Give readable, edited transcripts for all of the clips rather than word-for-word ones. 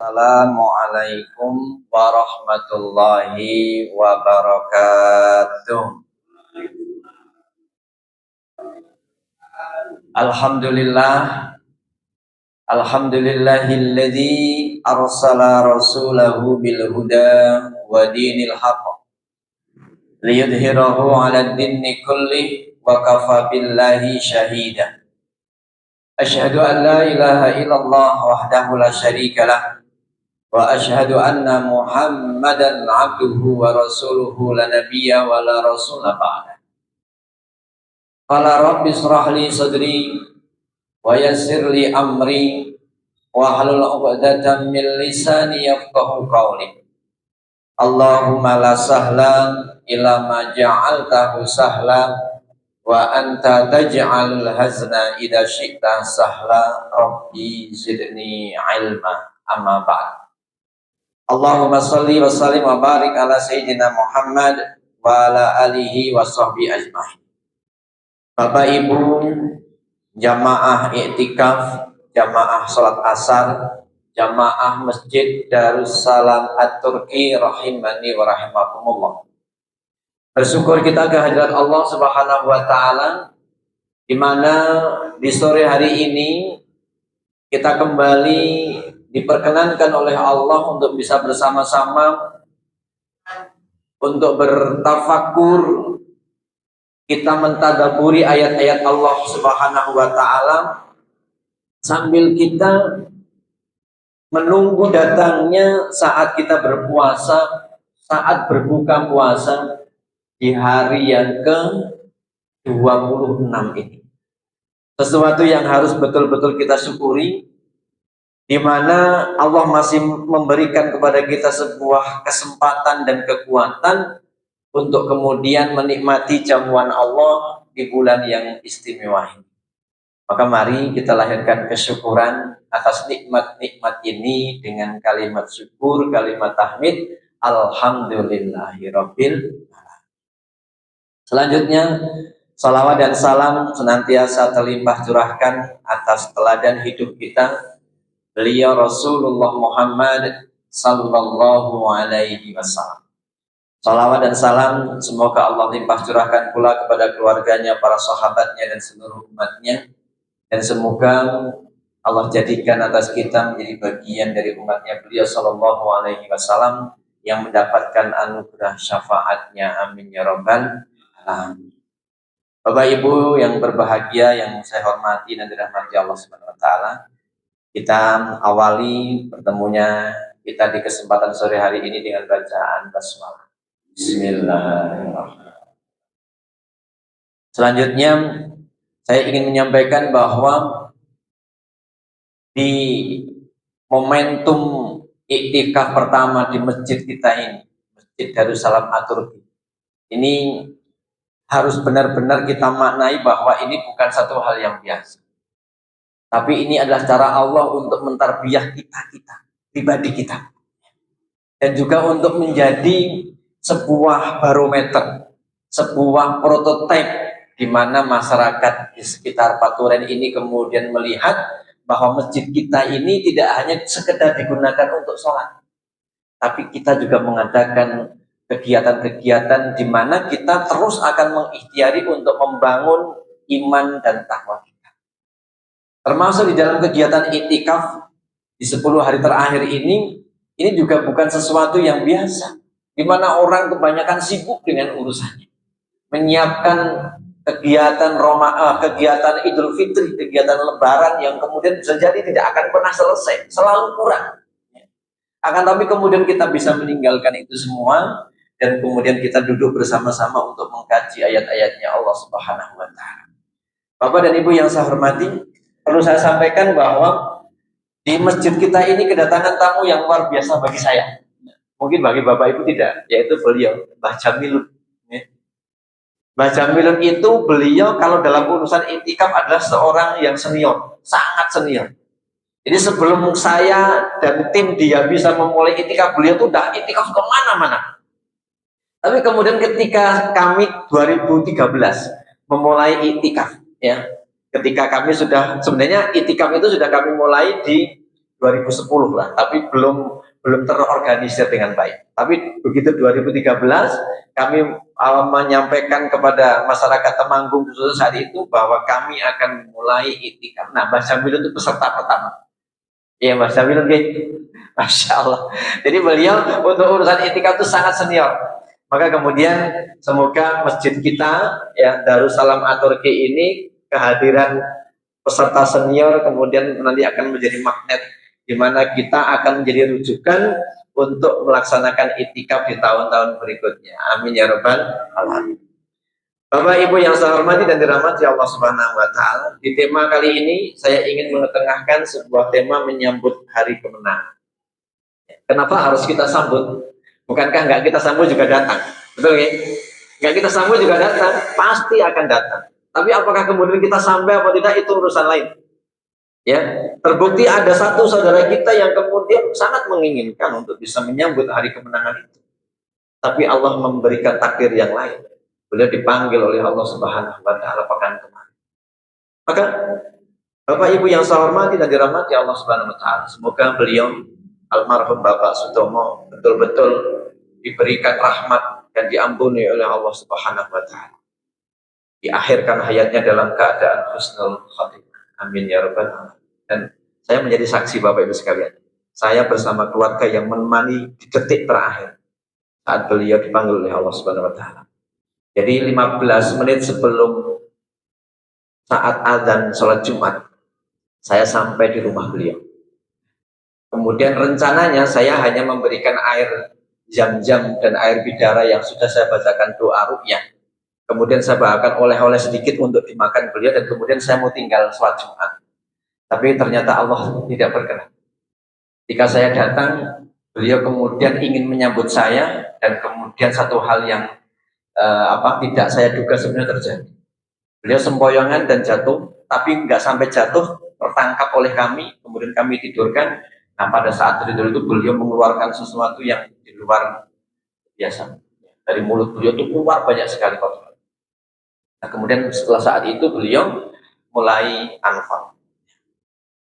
Assalamualaikum warahmatullahi wabarakatuh. Alhamdulillah, alhamdulillahilladzi arsala rasulahu bil huda wa dinil haqq liyudhhirahu 'alad dinni kullih wa kafa billahi syahida. Asyhadu an la ilaha illallah wahdahu la syarika lah wa asyhadu anna Muhammadan abduhu wa rasuluhu la nabiyya wa la rasula ba'da. Qala rabbi israh li sadri wa yassir li amri wa hlul 'uqdatam min lisani yafqahu qawli. Allahumma la sahla illa ma ja'altahu sahla wa anta taj'alul hazna idza syi'ta sahla rabbi zidni ilma amma ba'd. Allahumma salli wa sallim wa barik ala sayyidina Muhammad wa ala alihi wa sahbihi ajma'in. Bapak Ibu jamaah iktikaf, jamaah salat asar, jamaah Masjid Darussalam At-Turki rahimani wa rahimakumullah. Bersyukur kita kehadirat Allah Subhanahu wa taala di mana di sore hari ini kita kembali diperkenankan oleh Allah untuk bisa bersama-sama untuk bertafakur, kita mentadaburi ayat-ayat Allah Subhanahu wa taala sambil kita menunggu datangnya saat kita berpuasa, saat berbuka puasa di hari yang ke-26 ini. Sesuatu yang harus betul-betul kita syukuri, di mana Allah masih memberikan kepada kita sebuah kesempatan dan kekuatan untuk kemudian menikmati jamuan Allah di bulan yang istimewa ini. Maka mari kita lahirkan kesyukuran atas nikmat-nikmat ini dengan kalimat syukur, kalimat tahmid, alhamdulillahirabbil alamin. Selanjutnya, salawat dan salam senantiasa terlimpah curahkan atas teladan hidup kita, beliau Rasulullah Muhammad sallallahu alaihi wasallam. Salawat dan salam semoga Allah limpah curahkan pula kepada keluarganya, para sahabatnya dan seluruh umatnya, dan semoga Allah jadikan atas kita menjadi bagian dari umatnya beliau sallallahu alaihi wasallam yang mendapatkan anugerah syafaatnya, amin ya rabbal alamin. Bapak Ibu yang berbahagia, yang saya hormati dan dirahmati Allah Subhanahu wa taala, kita awali pertemunya kita di kesempatan sore hari ini dengan bacaan basmalah. Bismillahirrahmanirrahim. Selanjutnya saya ingin menyampaikan bahwa di momentum iktikaf pertama di masjid kita ini, Masjid Darussalam At-Turki, ini harus benar-benar kita maknai bahwa ini bukan satu hal yang biasa. Tapi ini adalah cara Allah untuk mentarbiyah kita, pribadi kita. Dan juga untuk menjadi sebuah barometer, sebuah prototipe di mana masyarakat di sekitar Paturen ini kemudian melihat bahwa masjid kita ini tidak hanya sekedar digunakan untuk sholat, tapi kita juga mengadakan kegiatan-kegiatan di mana kita terus akan mengikhtiari untuk membangun iman dan takwa kita. Termasuk di dalam kegiatan iktikaf di 10 hari terakhir ini juga bukan sesuatu yang biasa, di mana orang kebanyakan sibuk dengan urusannya, menyiapkan kegiatan kegiatan Idul Fitri, kegiatan Lebaran yang kemudian bisa jadi tidak akan pernah selesai, selalu kurang. Akan tapi kemudian kita bisa meninggalkan itu semua dan kemudian kita duduk bersama-sama untuk mengkaji ayat-ayatnya Allah Subhanahu wa taala. Bapak dan Ibu yang saya hormati, perlu saya sampaikan bahwa di masjid kita ini kedatangan tamu yang luar biasa bagi saya. Mungkin bagi Bapak Ibu tidak, yaitu beliau, Mbah Jamilun. Mbah Jamilun itu beliau kalau dalam urusan iktikaf adalah seorang yang senior, sangat senior. Jadi sebelum saya dan tim dia bisa memulai iktikaf, beliau tuh udah iktikaf kemana-mana. Tapi kemudian ketika kami 2013 memulai iktikaf, ya, ketika kami sudah, sebenarnya iktikaf itu sudah kami mulai di 2010 lah, tapi belum terorganisir dengan baik. Tapi begitu 2013 kami menyampaikan kepada masyarakat Temanggung khusus saat itu bahwa kami akan mulai itikaf. Nah, Mbah Jamil itu peserta pertama. Iya, Mbah Jamil gitu. Masya Allah. Jadi beliau untuk urusan itikaf itu sangat senior. Maka kemudian semoga masjid kita ya Darussalam At-Turki ini kehadiran peserta senior kemudian nanti akan menjadi magnet di mana kita akan menjadi rujukan untuk melaksanakan itikaf di tahun-tahun berikutnya. Amin ya rabbal alamin. Bapak Ibu yang saya hormati dan dirahmati Allah Subhanahu wa taala, di tema kali ini saya ingin mengetengahkan sebuah tema menyambut hari kemenangan. Kenapa harus kita sambut? Bukankah nggak kita sambut juga datang? Betul ya? Nggak kita sambut juga datang, pasti akan datang. Tapi apakah kemudian kita sampai atau tidak itu urusan lain. Ya, terbukti ada satu saudara kita yang kemudian sangat menginginkan untuk bisa menyambut hari kemenangan itu. Tapi Allah memberikan takdir yang lain. Beliau dipanggil oleh Allah Subhanahu wa taala pekan kemarin. Maka Bapak Ibu yang saya hormati dan dirahmati Allah Subhanahu wa taala, semoga beliau almarhum Bapak Sutomo betul-betul diberikan rahmat dan diampuni oleh Allah Subhanahu wa taala. Diakhirkan hayatnya dalam keadaan husnul khatimah. Amin ya rabbal alamin. Dan saya menjadi saksi Bapak Ibu sekalian. Saya bersama keluarga yang menemani di detik terakhir saat beliau dipanggil oleh Allah Subhanahu wa taala. Jadi 15 menit sebelum saat azan sholat Jumat, saya sampai di rumah beliau. Kemudian rencananya saya hanya memberikan air zam-zam dan air bidara yang sudah saya bacakan doa ruqyah. Kemudian saya bawakan oleh-oleh sedikit untuk dimakan beliau dan kemudian saya mau tinggal sholat Jumat. Tapi ternyata Allah tidak berkenan. Ketika saya datang, beliau kemudian ingin menyambut saya dan kemudian satu hal yang tidak saya duga sebenarnya terjadi. Beliau sempoyongan dan jatuh, tapi nggak sampai jatuh, tertangkap oleh kami, kemudian kami tidurkan. Nah, pada saat tidur itu beliau mengeluarkan sesuatu yang di luar biasa. Dari mulut beliau itu keluar banyak sekali kotoran. Nah, kemudian setelah saat itu beliau mulai anfal.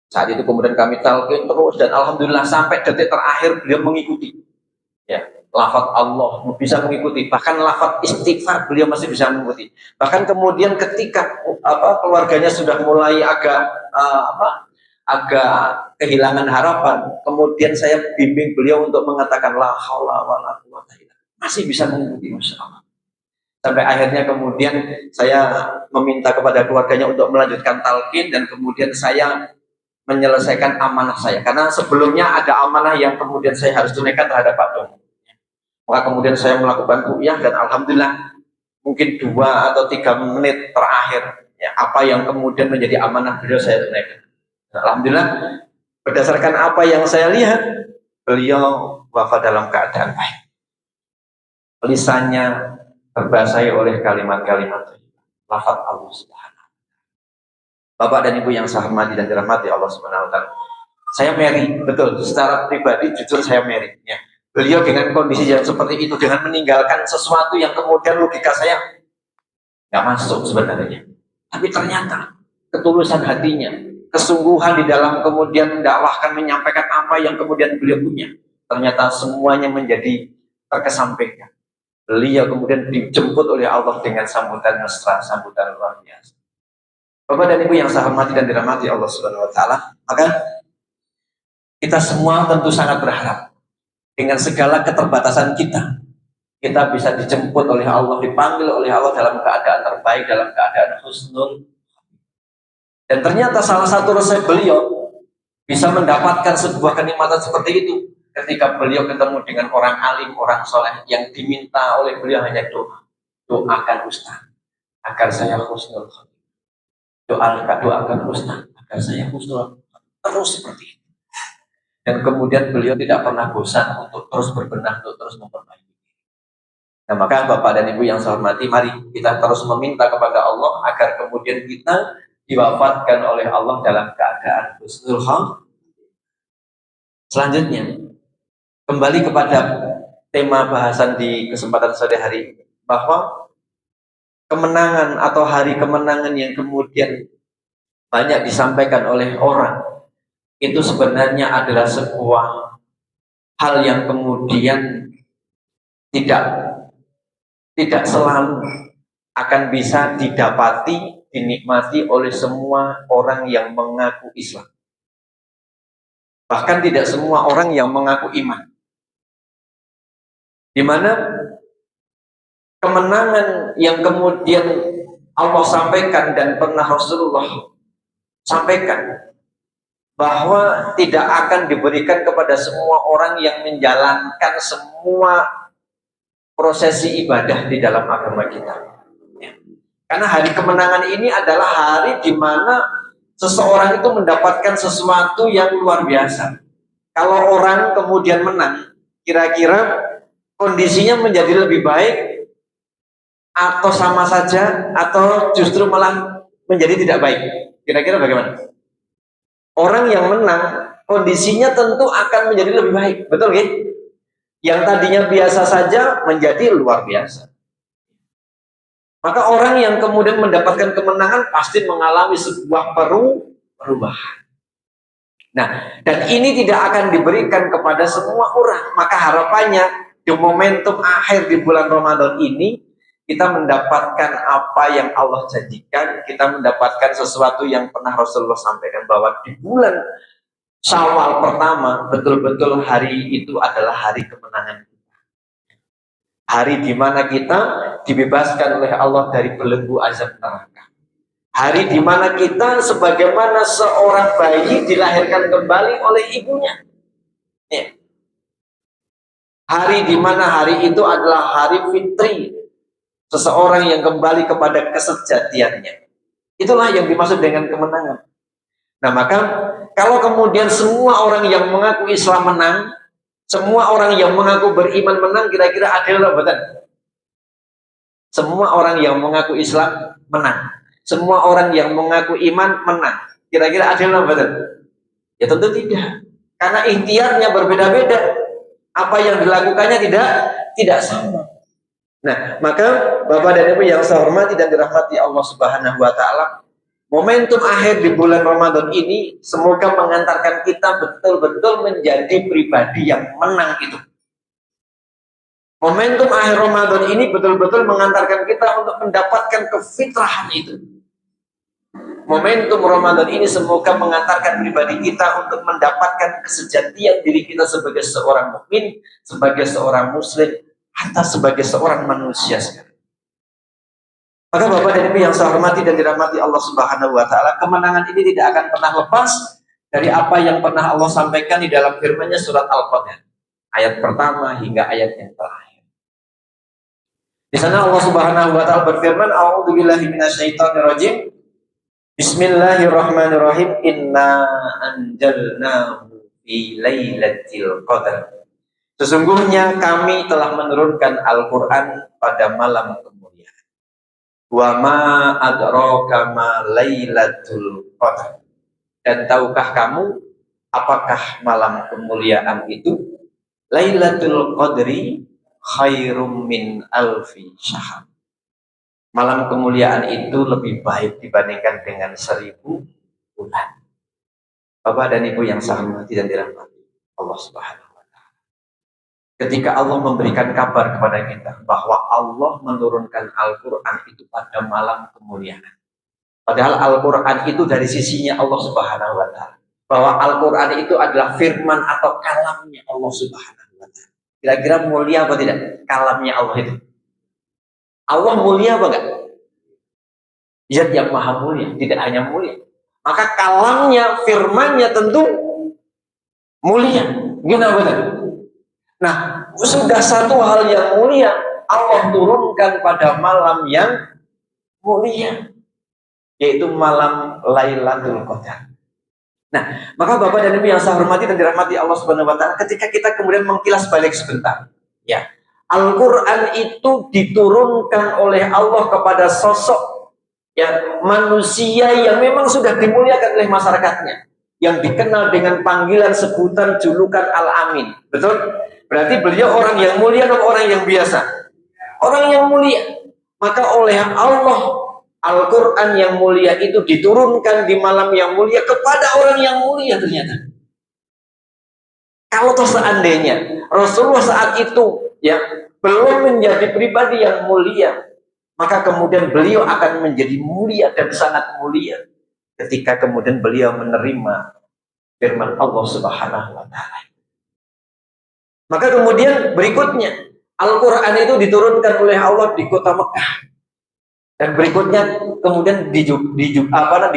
Saat itu kemudian kami talqin terus dan alhamdulillah sampai detik terakhir beliau mengikuti. Ya, lafaz Allah bisa mengikuti, bahkan lafaz istighfar beliau masih bisa mengikuti. Bahkan kemudian ketika keluarganya sudah mulai agak kehilangan harapan, kemudian saya bimbing beliau untuk mengatakan la haula wala quwwata illa billah. Masih bisa mengikuti, Masya Allah. Sampai akhirnya kemudian saya meminta kepada keluarganya untuk melanjutkan talqin dan kemudian saya menyelesaikan amanah saya, karena sebelumnya ada amanah yang kemudian saya harus tunaikan terhadap Pak Dom. Maka kemudian saya melakukan ruqyah dan alhamdulillah mungkin 2 atau 3 menit terakhir ya, apa yang kemudian menjadi amanah beliau saya tunaikan. Alhamdulillah berdasarkan apa yang saya lihat beliau wafat dalam keadaan baik. Lisannya terbasahi oleh kalimat-kalimat lafaz Allah Subhanahu. Bapak dan Ibu yang saya hormati dan dirahmati Allah Subhanahu wa taala. Saya marry, betul, secara pribadi jujur saya marry ya. Beliau dengan kondisi yang seperti itu, dengan meninggalkan sesuatu yang kemudian logika saya nggak masuk sebenarnya. Tapi ternyata ketulusan hatinya, kesungguhan di dalam kemudian mendakwahkan, menyampaikan apa yang kemudian beliau punya, ternyata semuanya menjadi terkesampingkan. Beliau kemudian dijemput oleh Allah dengan sambutan mesra, sambutan luar biasa. Bapak dan Ibu yang saya hormati dan dirahmati Allah Subhanahu wa taala, maka kita semua tentu sangat berharap dengan segala keterbatasan kita bisa dijemput oleh Allah, dipanggil oleh Allah dalam keadaan terbaik, dalam keadaan husnul. Dan ternyata salah satu resep beliau bisa mendapatkan sebuah kenikmatan seperti itu ketika beliau ketemu dengan orang alim, orang soleh yang diminta oleh beliau hanya doa. Doakan Ustaz agar saya husnul. Doakan Ustaz agar saya husnul. Terus seperti itu. Dan kemudian beliau tidak pernah bosan untuk terus berbenah, untuk terus memperbaiki. Nah, maka Bapak dan Ibu yang saya hormati, mari kita terus meminta kepada Allah agar kemudian kita diwafatkan oleh Allah dalam keadaan husnul khatimah. Selanjutnya, kembali kepada tema bahasan di kesempatan sore hari ini, bahwa kemenangan atau hari kemenangan yang kemudian banyak disampaikan oleh orang itu sebenarnya adalah sebuah hal yang kemudian tidak tidak selalu akan bisa didapati, dinikmati oleh semua orang yang mengaku Islam. Bahkan tidak semua orang yang mengaku iman. Di mana kemenangan yang kemudian Allah sampaikan dan pernah Rasulullah sampaikan bahwa tidak akan diberikan kepada semua orang yang menjalankan semua prosesi ibadah di dalam agama kita. Karena hari kemenangan ini adalah hari di mana seseorang itu mendapatkan sesuatu yang luar biasa. Kalau orang kemudian menang, kira-kira kondisinya menjadi lebih baik atau sama saja atau justru malah menjadi tidak baik. Kira-kira bagaimana? Orang yang menang kondisinya tentu akan menjadi lebih baik, betul kan? Yang tadinya biasa saja menjadi luar biasa. Maka orang yang kemudian mendapatkan kemenangan pasti mengalami sebuah perubahan. Nah, dan ini tidak akan diberikan kepada semua orang. Maka harapannya di momentum akhir di bulan Ramadan ini kita mendapatkan apa yang Allah janjikan, kita mendapatkan sesuatu yang pernah Rasulullah sampaikan bahwa di bulan Syawal pertama betul-betul hari itu adalah hari kemenangan. Hari di mana kita dibebaskan oleh Allah dari belenggu azab neraka. Hari di mana kita sebagaimana seorang bayi dilahirkan kembali oleh ibunya. Ya. Hari di mana hari itu adalah hari fitri. Seseorang yang kembali kepada kesejatiannya. Itulah yang dimaksud dengan kemenangan. Nah, maka kalau kemudian semua orang yang mengaku Islam menang, semua orang yang mengaku beriman menang, kira-kira adil atau betul? Semua orang yang mengaku Islam menang. Semua orang yang mengaku iman menang. Kira-kira adil atau betul? Ya tentu tidak. Karena ikhtiarnya berbeda-beda. Apa yang dilakukannya tidak sama. Nah, maka Bapak dan Ibu yang saya hormati dan dirahmati Allah Subhanahu wa taala, momentum akhir di bulan Ramadan ini semoga mengantarkan kita betul-betul menjadi pribadi yang menang itu. Momentum akhir Ramadan ini betul-betul mengantarkan kita untuk mendapatkan kefitrahan itu. Momentum Ramadan ini semoga mengantarkan pribadi kita untuk mendapatkan kesejatian diri kita sebagai seorang mukmin, sebagai seorang muslim, atau sebagai seorang manusia sekalian. Maka Bapak dan Ibu yang saya hormati dan dirahmati Allah Subhanahu wa taala, kemenangan ini tidak akan pernah lepas dari apa yang pernah Allah sampaikan di dalam firman-Nya surat Al-Qadr, ayat pertama hingga ayat yang terakhir. Di sana Allah Subhanahu wa taala berfirman, "A'udzubillahi minasyaitonirrajim. Bismillahirrahmanirrahim. Inna anjalnahu fi lailatul qadar." Sesungguhnya kami telah menurunkan Al-Quran pada malam kemuliaan. Wa ma adraka ma lailatul qadar. Dan tahukah kamu apakah malam kemuliaan itu? Lailatul qadri khairum min alfi syahr. Malam kemuliaan itu lebih baik dibandingkan dengan 1000 bulan. Bapak dan Ibu yang saya hormati dan dirahmati Allah Subhanahu. Ketika Allah memberikan kabar kepada kita bahwa Allah menurunkan Al-Quran itu pada malam kemuliaan. Padahal Al-Quran itu dari sisinya Allah Subhanahu wa taala. Bahwa Al-Quran itu adalah firman atau kalamnya Allah Subhanahu wa taala. Kira-kira mulia apa tidak? Kalamnya Allah itu. Allah mulia apa enggak? Zat yang maha mulia, tidak hanya mulia. Maka kalamnya, firmannya tentu mulia. Gimana betul? Nah, sudah satu hal yang mulia Allah turunkan pada malam yang mulia, yaitu malam Lailatul Qadar. Nah, maka Bapak dan Ibu yang saya hormati dan dirahmati Allah Subhanahu wa taala, ketika kita kemudian mengkilas balik sebentar, ya. Al-Qur'an itu diturunkan oleh Allah kepada sosok ya manusia yang memang sudah dimuliakan oleh masyarakatnya, yang dikenal dengan panggilan sebutan julukan Al-Amin. Betul? Berarti beliau orang yang mulia atau orang yang biasa? Orang yang mulia. Maka oleh Allah Al-Quran yang mulia itu diturunkan di malam yang mulia kepada orang yang mulia ternyata. Kalau toh seandainya Rasulullah saat itu ya belum menjadi pribadi yang mulia, maka kemudian beliau akan menjadi mulia dan sangat mulia ketika kemudian beliau menerima firman Allah Subhanahu wa taala. Maka kemudian berikutnya Al-Quran itu diturunkan oleh Allah di kota Mekah dan berikutnya kemudian di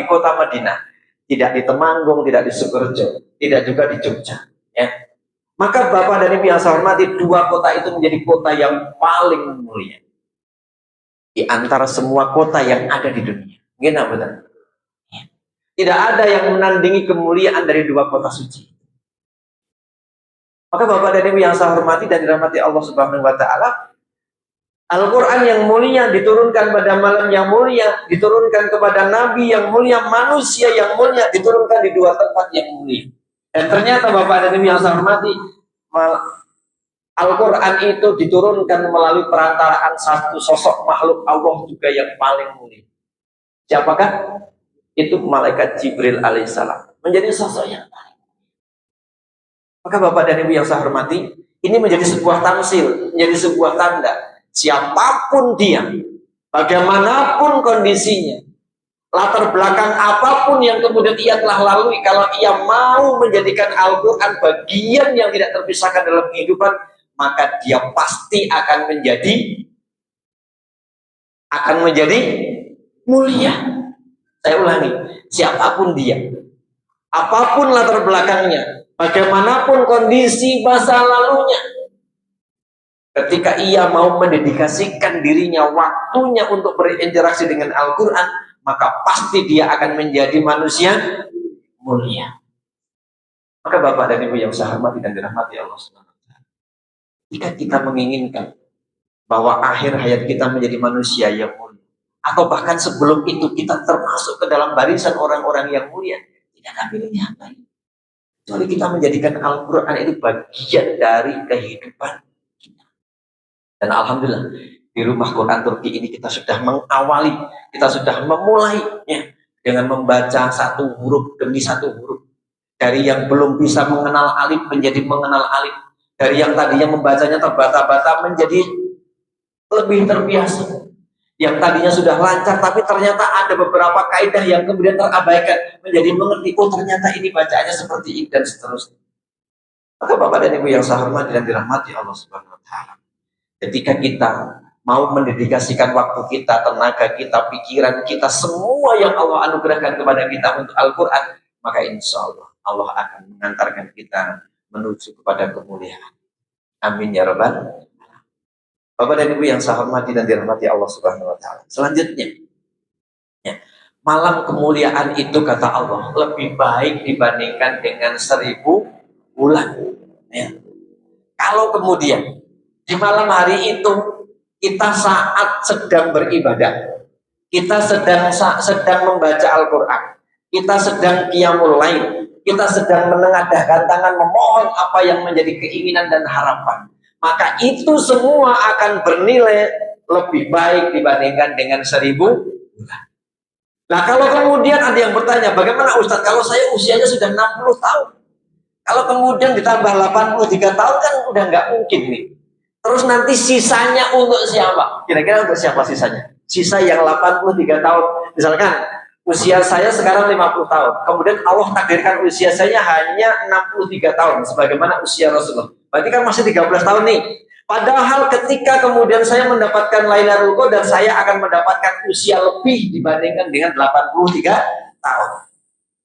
kota Madinah, tidak di Temanggung, tidak di Sukoharjo, tidak juga di Jogja ya. Maka Bapak dan Ibu yang saya hormati, dua kota itu menjadi kota yang paling mulia di antara semua kota yang ada di dunia. Gimana betul? Tidak ada yang menandingi kemuliaan dari dua kota suci. Maka Bapak dan Ibu yang saya hormati dan dirahmati Allah Subhanahu wa taala, Al-Quran yang mulia diturunkan pada malam yang mulia, diturunkan kepada Nabi yang mulia, manusia yang mulia, diturunkan di dua tempat yang mulia. Dan ternyata Bapak dan Ibu yang saya hormati, Al-Quran itu diturunkan melalui perantaraan satu sosok makhluk Allah juga yang paling mulia. Siapakah? Itu malaikat Jibril alaihissalam. Menjadi sosok yang paling mulia. Maka Bapak dan Ibu yang saya hormati, ini menjadi sebuah tamsil, menjadi sebuah tanda. Siapapun dia, bagaimanapun kondisinya, latar belakang apapun yang kemudian ia telah lalui, kalau ia mau menjadikan Al-Quran bagian yang tidak terpisahkan dalam kehidupan, maka dia pasti akan menjadi mulia. Saya ulangi, siapapun dia, apapun latar belakangnya, bagaimanapun kondisi masa lalunya, ketika ia mau mendedikasikan dirinya, waktunya untuk berinteraksi dengan Al-Quran, maka pasti dia akan menjadi manusia mulia. Maka Bapak dan Ibu yang saya hormati dan dirahmati Allah Subhanahu wa taala, jika kita menginginkan bahwa akhir hayat kita menjadi manusia yang mulia, atau bahkan sebelum itu kita termasuk ke dalam barisan orang-orang yang mulia, tidak ada pilihan lain kecuali kita menjadikan Al-Quran itu bagian dari kehidupan kita. Dan alhamdulillah di rumah Quran Turki ini kita sudah mengawali, kita sudah memulai ya, dengan membaca satu huruf demi satu huruf. Dari yang belum bisa mengenal alif menjadi mengenal alif, dari yang tadinya membacanya terbata-bata menjadi lebih terbiasa, yang tadinya sudah lancar tapi ternyata ada beberapa kaidah yang kemudian terabaikan menjadi mengerti, oh ternyata ini bacaannya seperti ini dan seterusnya. Maka Bapak dan Ibu yang saya hormati dan dirahmati Allah Subhanahu wa taala, ketika kita mau mendedikasikan waktu kita, tenaga kita, pikiran kita, semua yang Allah anugerahkan kepada kita untuk Al-Quran, maka insya Allah Allah akan mengantarkan kita menuju kepada kemuliaan. Amin ya rabbal. Bapak dan Ibu yang saya hormati dan dirahmati Allah Subhanahu wa taala. Selanjutnya, ya, malam kemuliaan itu kata Allah lebih baik dibandingkan dengan 1000 bulan. Ya. Kalau kemudian di malam hari itu kita saat sedang beribadah, kita sedang membaca Al-Quran, kita sedang qiyamul lail, kita sedang menengadahkan tangan memohon apa yang menjadi keinginan dan harapan, maka itu semua akan bernilai lebih baik dibandingkan dengan 1000 bulan. Nah kalau kemudian ada yang bertanya, bagaimana Ustadz kalau saya usianya sudah 60 tahun? Kalau kemudian ditambah 83 tahun kan udah nggak mungkin nih. Terus nanti sisanya untuk siapa? Kira-kira untuk siapa sisanya? Sisa yang 83 tahun. Misalkan usia saya sekarang 50 tahun. Kemudian Allah takdirkan usia saya hanya 63 tahun. Sebagaimana usia Rasulullah. Berarti kan masih 13 tahun nih. Padahal ketika kemudian saya mendapatkan Lailatul Qadar, saya akan mendapatkan usia lebih dibandingkan dengan 83 tahun.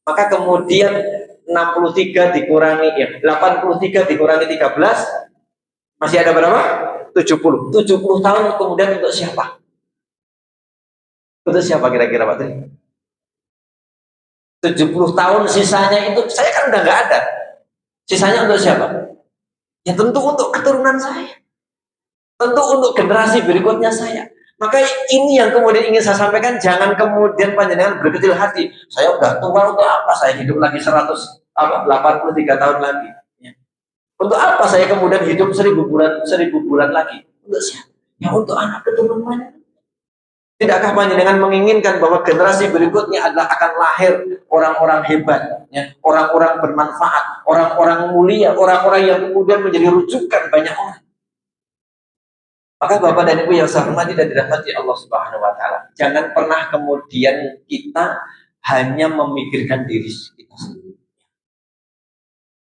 Maka kemudian 63 dikurangi, 83 dikurangi 13, masih ada berapa? 70. 70 tahun kemudian untuk siapa? Untuk siapa kira-kira Pak Tri? 70 tahun sisanya itu, saya kan udah nggak ada. Sisanya untuk siapa? Ya tentu untuk keturunan saya. Tentu untuk generasi berikutnya saya. Maka ini yang kemudian ingin saya sampaikan, jangan kemudian panjenengan berkecil hati. Saya udah tua, untuk apa saya hidup lagi 183 tahun lagi? Ya. Untuk apa saya kemudian hidup 1000 bulan lagi? Untuk siapa? Ya untuk anak keturunan. Tidakkah panjenengan menginginkan bahwa generasi berikutnya adalah akan lahir orang-orang hebat, ya, orang-orang bermanfaat, orang-orang mulia, orang-orang yang kemudian menjadi rujukan banyak orang. Maka Bapak dan Ibu yang saya hormati dan dirahmati Allah Subhanahu wa taala, jangan pernah kemudian kita hanya memikirkan diri kita sendiri.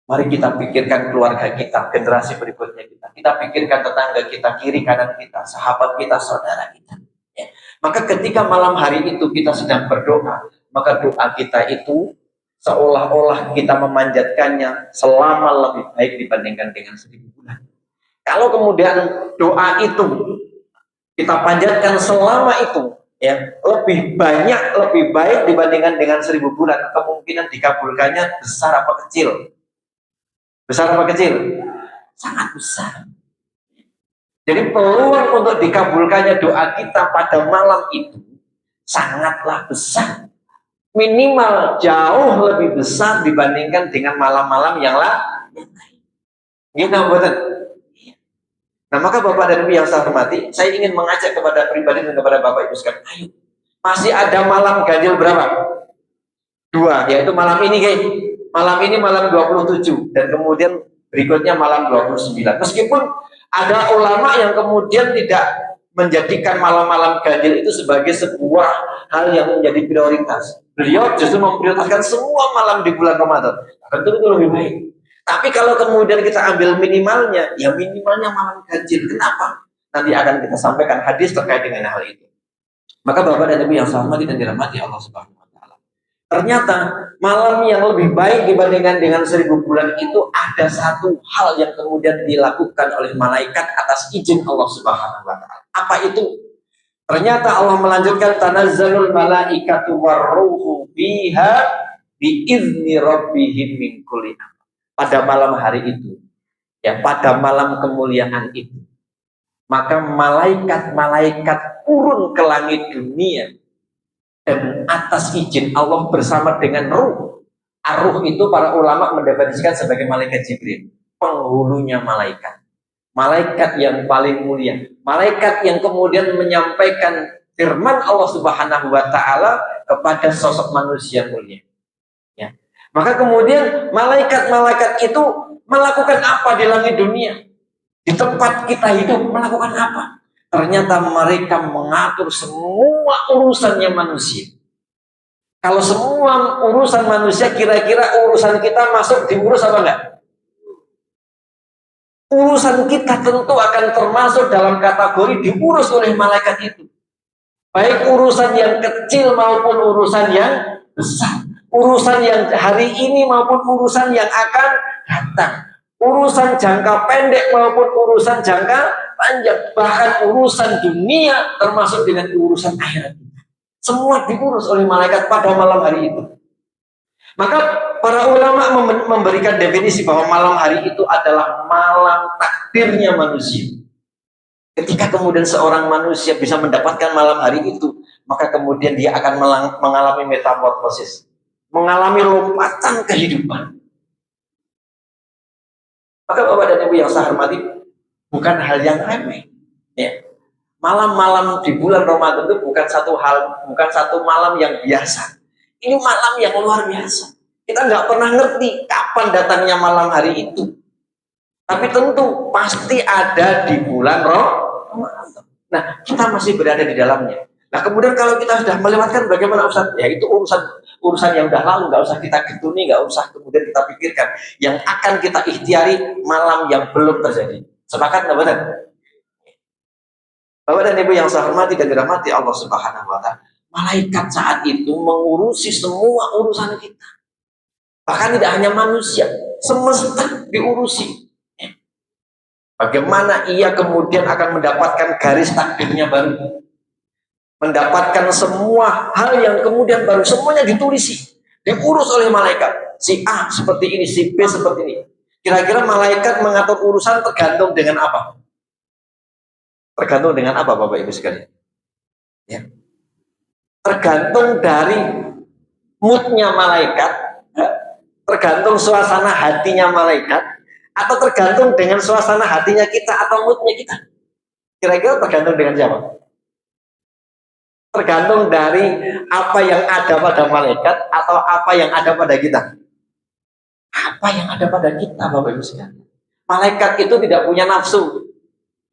Mari kita pikirkan keluarga kita, generasi berikutnya kita. Kita pikirkan tetangga kita, kiri kanan kita, sahabat kita, saudara kita. Ya. Maka ketika malam hari itu kita sedang berdoa, maka doa kita itu seolah-olah kita memanjatkannya selama lebih baik dibandingkan dengan 1000 bulan. Kalau kemudian doa itu kita panjatkan selama itu, ya, lebih banyak, lebih baik dibandingkan dengan 1000 bulan, kemungkinan dikabulkannya besar apa kecil? Besar apa kecil? Sangat besar. Jadi peluang untuk dikabulkannya doa kita pada malam itu sangatlah besar. Minimal jauh lebih besar dibandingkan dengan malam-malam yang lain. Gitu, betul. Nah, maka Bapak dan Ibu yang saya hormati, saya ingin mengajak kepada pribadi dan kepada Bapak Ibu sekalian, ayo, masih ada malam ganjil berapa? 2, yaitu malam ini, guys. Malam ini malam 27 dan kemudian berikutnya malam 29. Meskipun ada ulama yang kemudian tidak menjadikan malam-malam ganjil itu sebagai sebuah hal yang menjadi prioritas. Beliau justru memprioritaskan semua malam di bulan Ramadan. Tentu itu lebih baik. Tapi kalau kemudian kita ambil minimalnya, ya minimalnya malam ganjil. Kenapa? Nanti akan kita sampaikan hadis terkait dengan hal itu. Maka Bapak dan Ibu yang saya hormati dan dirahmati Allah Subhanahu wa taala. Ternyata malam yang lebih baik dibandingkan dengan 1000 bulan itu ada satu hal yang kemudian dilakukan oleh malaikat atas izin Allah Subhanahu wa taala. Apa itu? Ternyata Allah melanjutkan tanazzalul malaikatu warruhu fiha biizni rabbihim min kulli amr. Pada malam hari itu, ya, pada malam kemuliaan itu, maka malaikat-malaikat turun ke langit dunia dan atas izin Allah bersama dengan ruh. Ar-ruh itu para ulama mendefinisikan sebagai malaikat Jibril, penghulunya malaikat. Malaikat yang paling mulia, malaikat yang kemudian menyampaikan firman Allah Subhanahu wa taala kepada sosok manusia mulia. Ya. Maka kemudian malaikat-malaikat itu melakukan apa di langit dunia? Di tempat kita hidup melakukan apa? Ternyata mereka mengatur semua urusannya manusia. Kalau semua urusan manusia, kira-kira urusan kita masuk diurus apa enggak? Urusan kita tentu akan termasuk dalam kategori diurus oleh malaikat itu. Baik urusan yang kecil maupun urusan yang besar. Urusan yang hari ini maupun urusan yang akan datang. Urusan jangka pendek maupun urusan jangka panjang. Bahkan urusan dunia termasuk dengan urusan akhirat. Semua diurus oleh malaikat pada malam hari itu. Maka para ulama memberikan definisi bahwa malam hari itu adalah malam takdirnya manusia. Ketika kemudian seorang manusia bisa mendapatkan malam hari itu, maka kemudian dia akan mengalami metamorfosis, mengalami lompatan kehidupan. Maka Bapak dan Ibu yang saya hormati, bukan hal yang remeh. Ya. Malam-malam di bulan Ramadan itu bukan satu malam yang biasa. Ini malam yang luar biasa. Kita nggak pernah ngerti kapan datangnya malam hari itu. Tapi tentu pasti ada di bulan Ramadan. Nah, kita masih berada di dalamnya. Nah, kemudian kalau kita sudah melewatkan bagaimana Ustaz? Ya itu urusan yang udah lalu, nggak usah kita getuni, nggak usah kemudian kita pikirkan. Yang akan kita ikhtiari malam yang belum terjadi. Sepakat nggak benar? Bapak dan Ibu yang saya hormati dan dirahmati Allah Subhanahu wa taala, malaikat saat itu mengurusi semua urusan kita. Bahkan tidak hanya manusia, semesta diurusi. Bagaimana ia kemudian akan mendapatkan garis takdirnya baru, mendapatkan semua hal yang kemudian baru, semuanya ditulisi, diurus oleh malaikat. Si A seperti ini, si B seperti ini. Kira-kira malaikat mengatur urusan tergantung dengan apa? Tergantung dengan apa Bapak Ibu sekalian? Ya. Tergantung dari moodnya malaikat, tergantung suasana hatinya malaikat, atau tergantung dengan suasana hatinya kita atau moodnya kita. Kira-kira tergantung dengan siapa? Tergantung dari apa yang ada pada malaikat atau apa yang ada pada kita. Apa yang ada pada kita, Bapak Ibu sekalian. Malaikat itu tidak punya nafsu,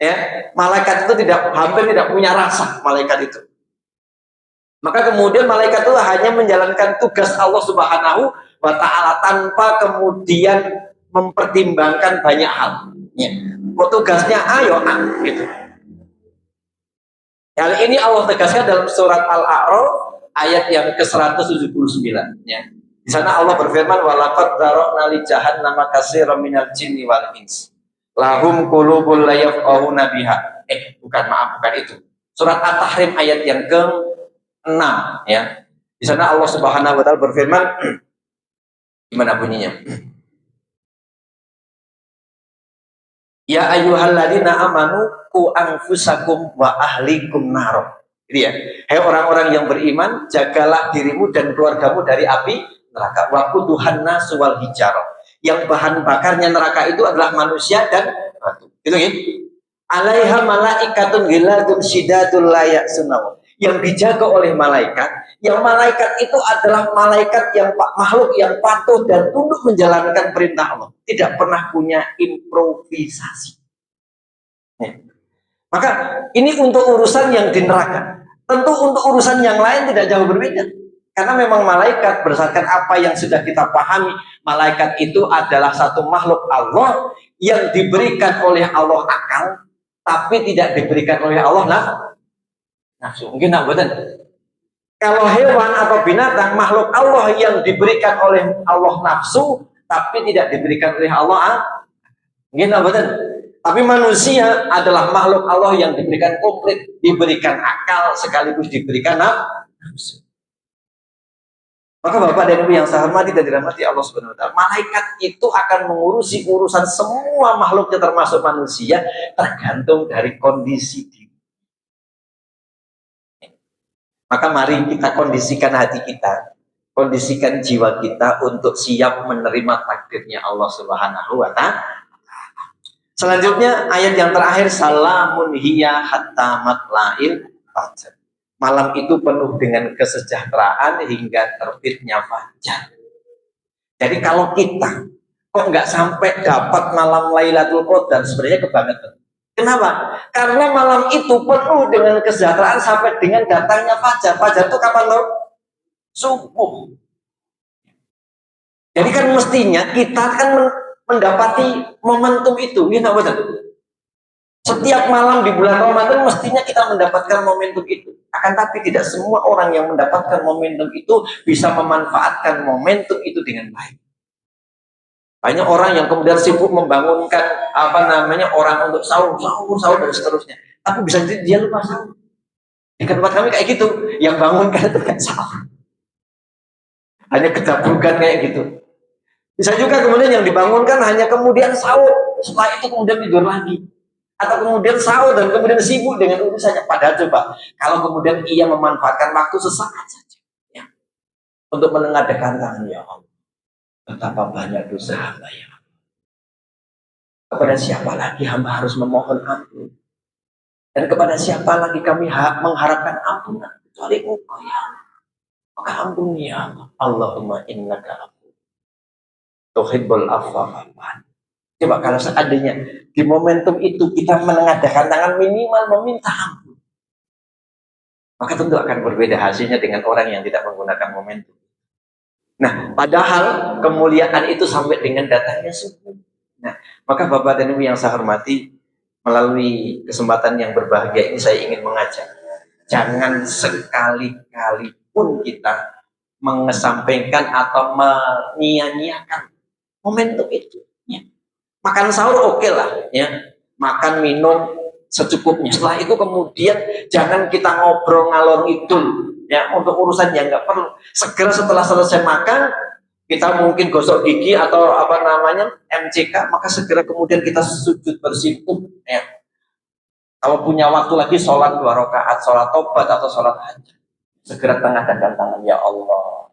ya. Malaikat itu hampir tidak punya rasa, malaikat itu. Maka kemudian malaikat itu hanya menjalankan tugas Allah Subhanahu wa Ta'ala tanpa kemudian mempertimbangkan banyak hal. Ya. Tugasnya ayo gitu. Hal ini Allah tegaskan dalam surat Al-A'raf ayat yang ke-179. Ya. Di sana Allah berfirman, walaqad dzara'na li jahannama katsiran minal jinni wal ins. Lahum qulubun la yafqahuna biha. Bukan itu. Surat At-Tahrim ayat yang ke-6 ya. Di sana Allah Subhanahu wa taala berfirman, gimana bunyinya? Ya ayyuhalladzina amanu qu anfusakum wa ahlikum nar. Jadi ya, hai orang-orang yang beriman, jagalah dirimu dan keluargamu dari api neraka. Wa quduhan nasu wal hijarah. Yang bahan bakarnya neraka itu adalah manusia dan batu. Itu ya. Alaiha malaikatun ghiladun syidadul la ya'sunaw. Yang dijaga oleh malaikat, yang malaikat itu adalah malaikat yang makhluk yang patuh dan tunduk menjalankan perintah Allah, tidak pernah punya improvisasi. Maka ini untuk urusan yang di neraka. Tentu untuk urusan yang lain tidak jauh berbeda. Karena memang malaikat berdasarkan apa yang sudah kita pahami, malaikat itu adalah satu makhluk Allah yang diberikan oleh Allah akal, tapi tidak diberikan oleh Allah nafsu. Mungkin tak betul. Kalau hewan atau binatang, makhluk Allah yang diberikan oleh Allah nafsu, tapi tidak diberikan oleh Allah mungkin tak betul. Tapi manusia adalah makhluk Allah yang diberikan komplit, diberikan akal sekaligus diberikan nafsu. Maka Bapak dan Ibu yang saya hormati dan dirahmati Allah Subhanahu wa taala, malaikat itu akan mengurusi urusan semua makhluknya termasuk manusia, tergantung dari kondisi diri. Maka mari kita kondisikan hati kita, kondisikan jiwa kita untuk siap menerima takdirnya Allah Subhanahu wa taala. Selanjutnya ayat yang terakhir, salamun hiya hatta matla'il fajr. Malam itu penuh dengan kesejahteraan hingga terbitnya fajar. Jadi kalau kita kok nggak sampai dapat malam Lailatul Qadar, sebenarnya kebangetan. Kenapa? Karena malam itu penuh dengan kesejahteraan sampai dengan datangnya fajar. Fajar itu kapan loh? Subuh. Jadi kan mestinya kita kan mendapati momentum itu, ini betul. Setiap malam di bulan Ramadan mestinya kita mendapatkan momentum itu. Akan tapi tidak semua orang yang mendapatkan momentum itu bisa memanfaatkan momentum itu dengan baik. Banyak orang yang kemudian sibuk membangunkan orang untuk sahur dan seterusnya. Tapi bisa jadi dia lupa sahur. Di tempat kami kayak gitu, yang bangunkan itu kan sahur. Hanya kecabrukan kayak gitu. Bisa juga kemudian yang dibangunkan hanya kemudian sahur, setelah itu kemudian tidur lagi. Atau kemudian sahur dan kemudian sibuk dengan urusannya. Padahal coba, kalau kemudian ia memanfaatkan waktu sesaat saja ya, untuk menengadahkan tangan, ya Allah, betapa banyak dosa hamba ya Allah. Kepada siapa lagi hamba harus memohon ampun? Dan kepada siapa lagi kami mengharapkan ampunan kecuali Engkau ya Allah. Maka ampuni ya Allah. Allahumma innaka afuwwun tuhibbul afwa fa'fu. Coba kalau seandainya di momentum itu kita menengadahkan tangan minimal meminta ampun, maka tentu akan berbeda hasilnya dengan orang yang tidak menggunakan momentum. Nah, padahal kemuliaan itu sampai dengan datangnya subuh. Nah, maka Bapak dan Ibu yang saya hormati, melalui kesempatan yang berbahagia ini saya ingin mengajak, jangan sekali-kali pun kita mengesampingkan atau menyia-nyiakan momentum itu. Ya. Makan sahur oke lah, ya. Makan minum secukupnya. Setelah itu kemudian jangan kita ngobrol ngalor ngidul, ya, untuk urusan yang nggak perlu. Segera setelah selesai makan, kita mungkin gosok gigi atau MCK, maka segera kemudian kita sujud bersimpuh, ya. Kalau punya waktu lagi sholat 2 rakaat, sholat tobat atau sholat hajat, segera tengahkan tangan, ya Allah.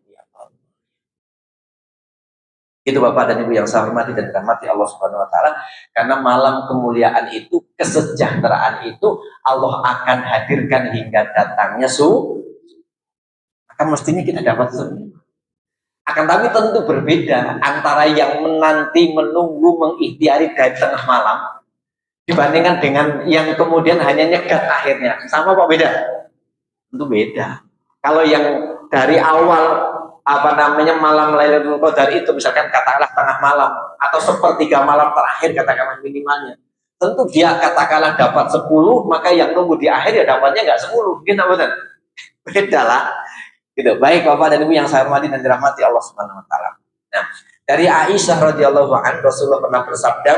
Itu Bapak dan Ibu yang saya hormati dan dirahmati Allah Subhanahu wa taala, karena malam kemuliaan itu, kesejahteraan itu Allah akan hadirkan hingga datangnya maka mestinya kita dapat semua. Akan tapi tentu berbeda antara yang menanti, menunggu, mengikhtiari dari tengah malam dibandingkan dengan yang kemudian hanya nyegat akhirnya. Sama Pak, beda? Tentu beda. Kalau yang dari awal malam Lailatul Qadar itu misalkan katakanlah tengah malam atau sepertiga malam terakhir katakanlah minimalnya, tentu dia katakanlah dapat 10, maka yang nunggu di akhir ya dapatnya nggak 10, gitu betul? Beda lah. Gitu. Baik Bapak dan Ibu yang saya hormati dan dirahmati Allah Subhanahu wa taala. Nah, dari Aisyah radhiyallahu anha, Rasulullah pernah bersabda,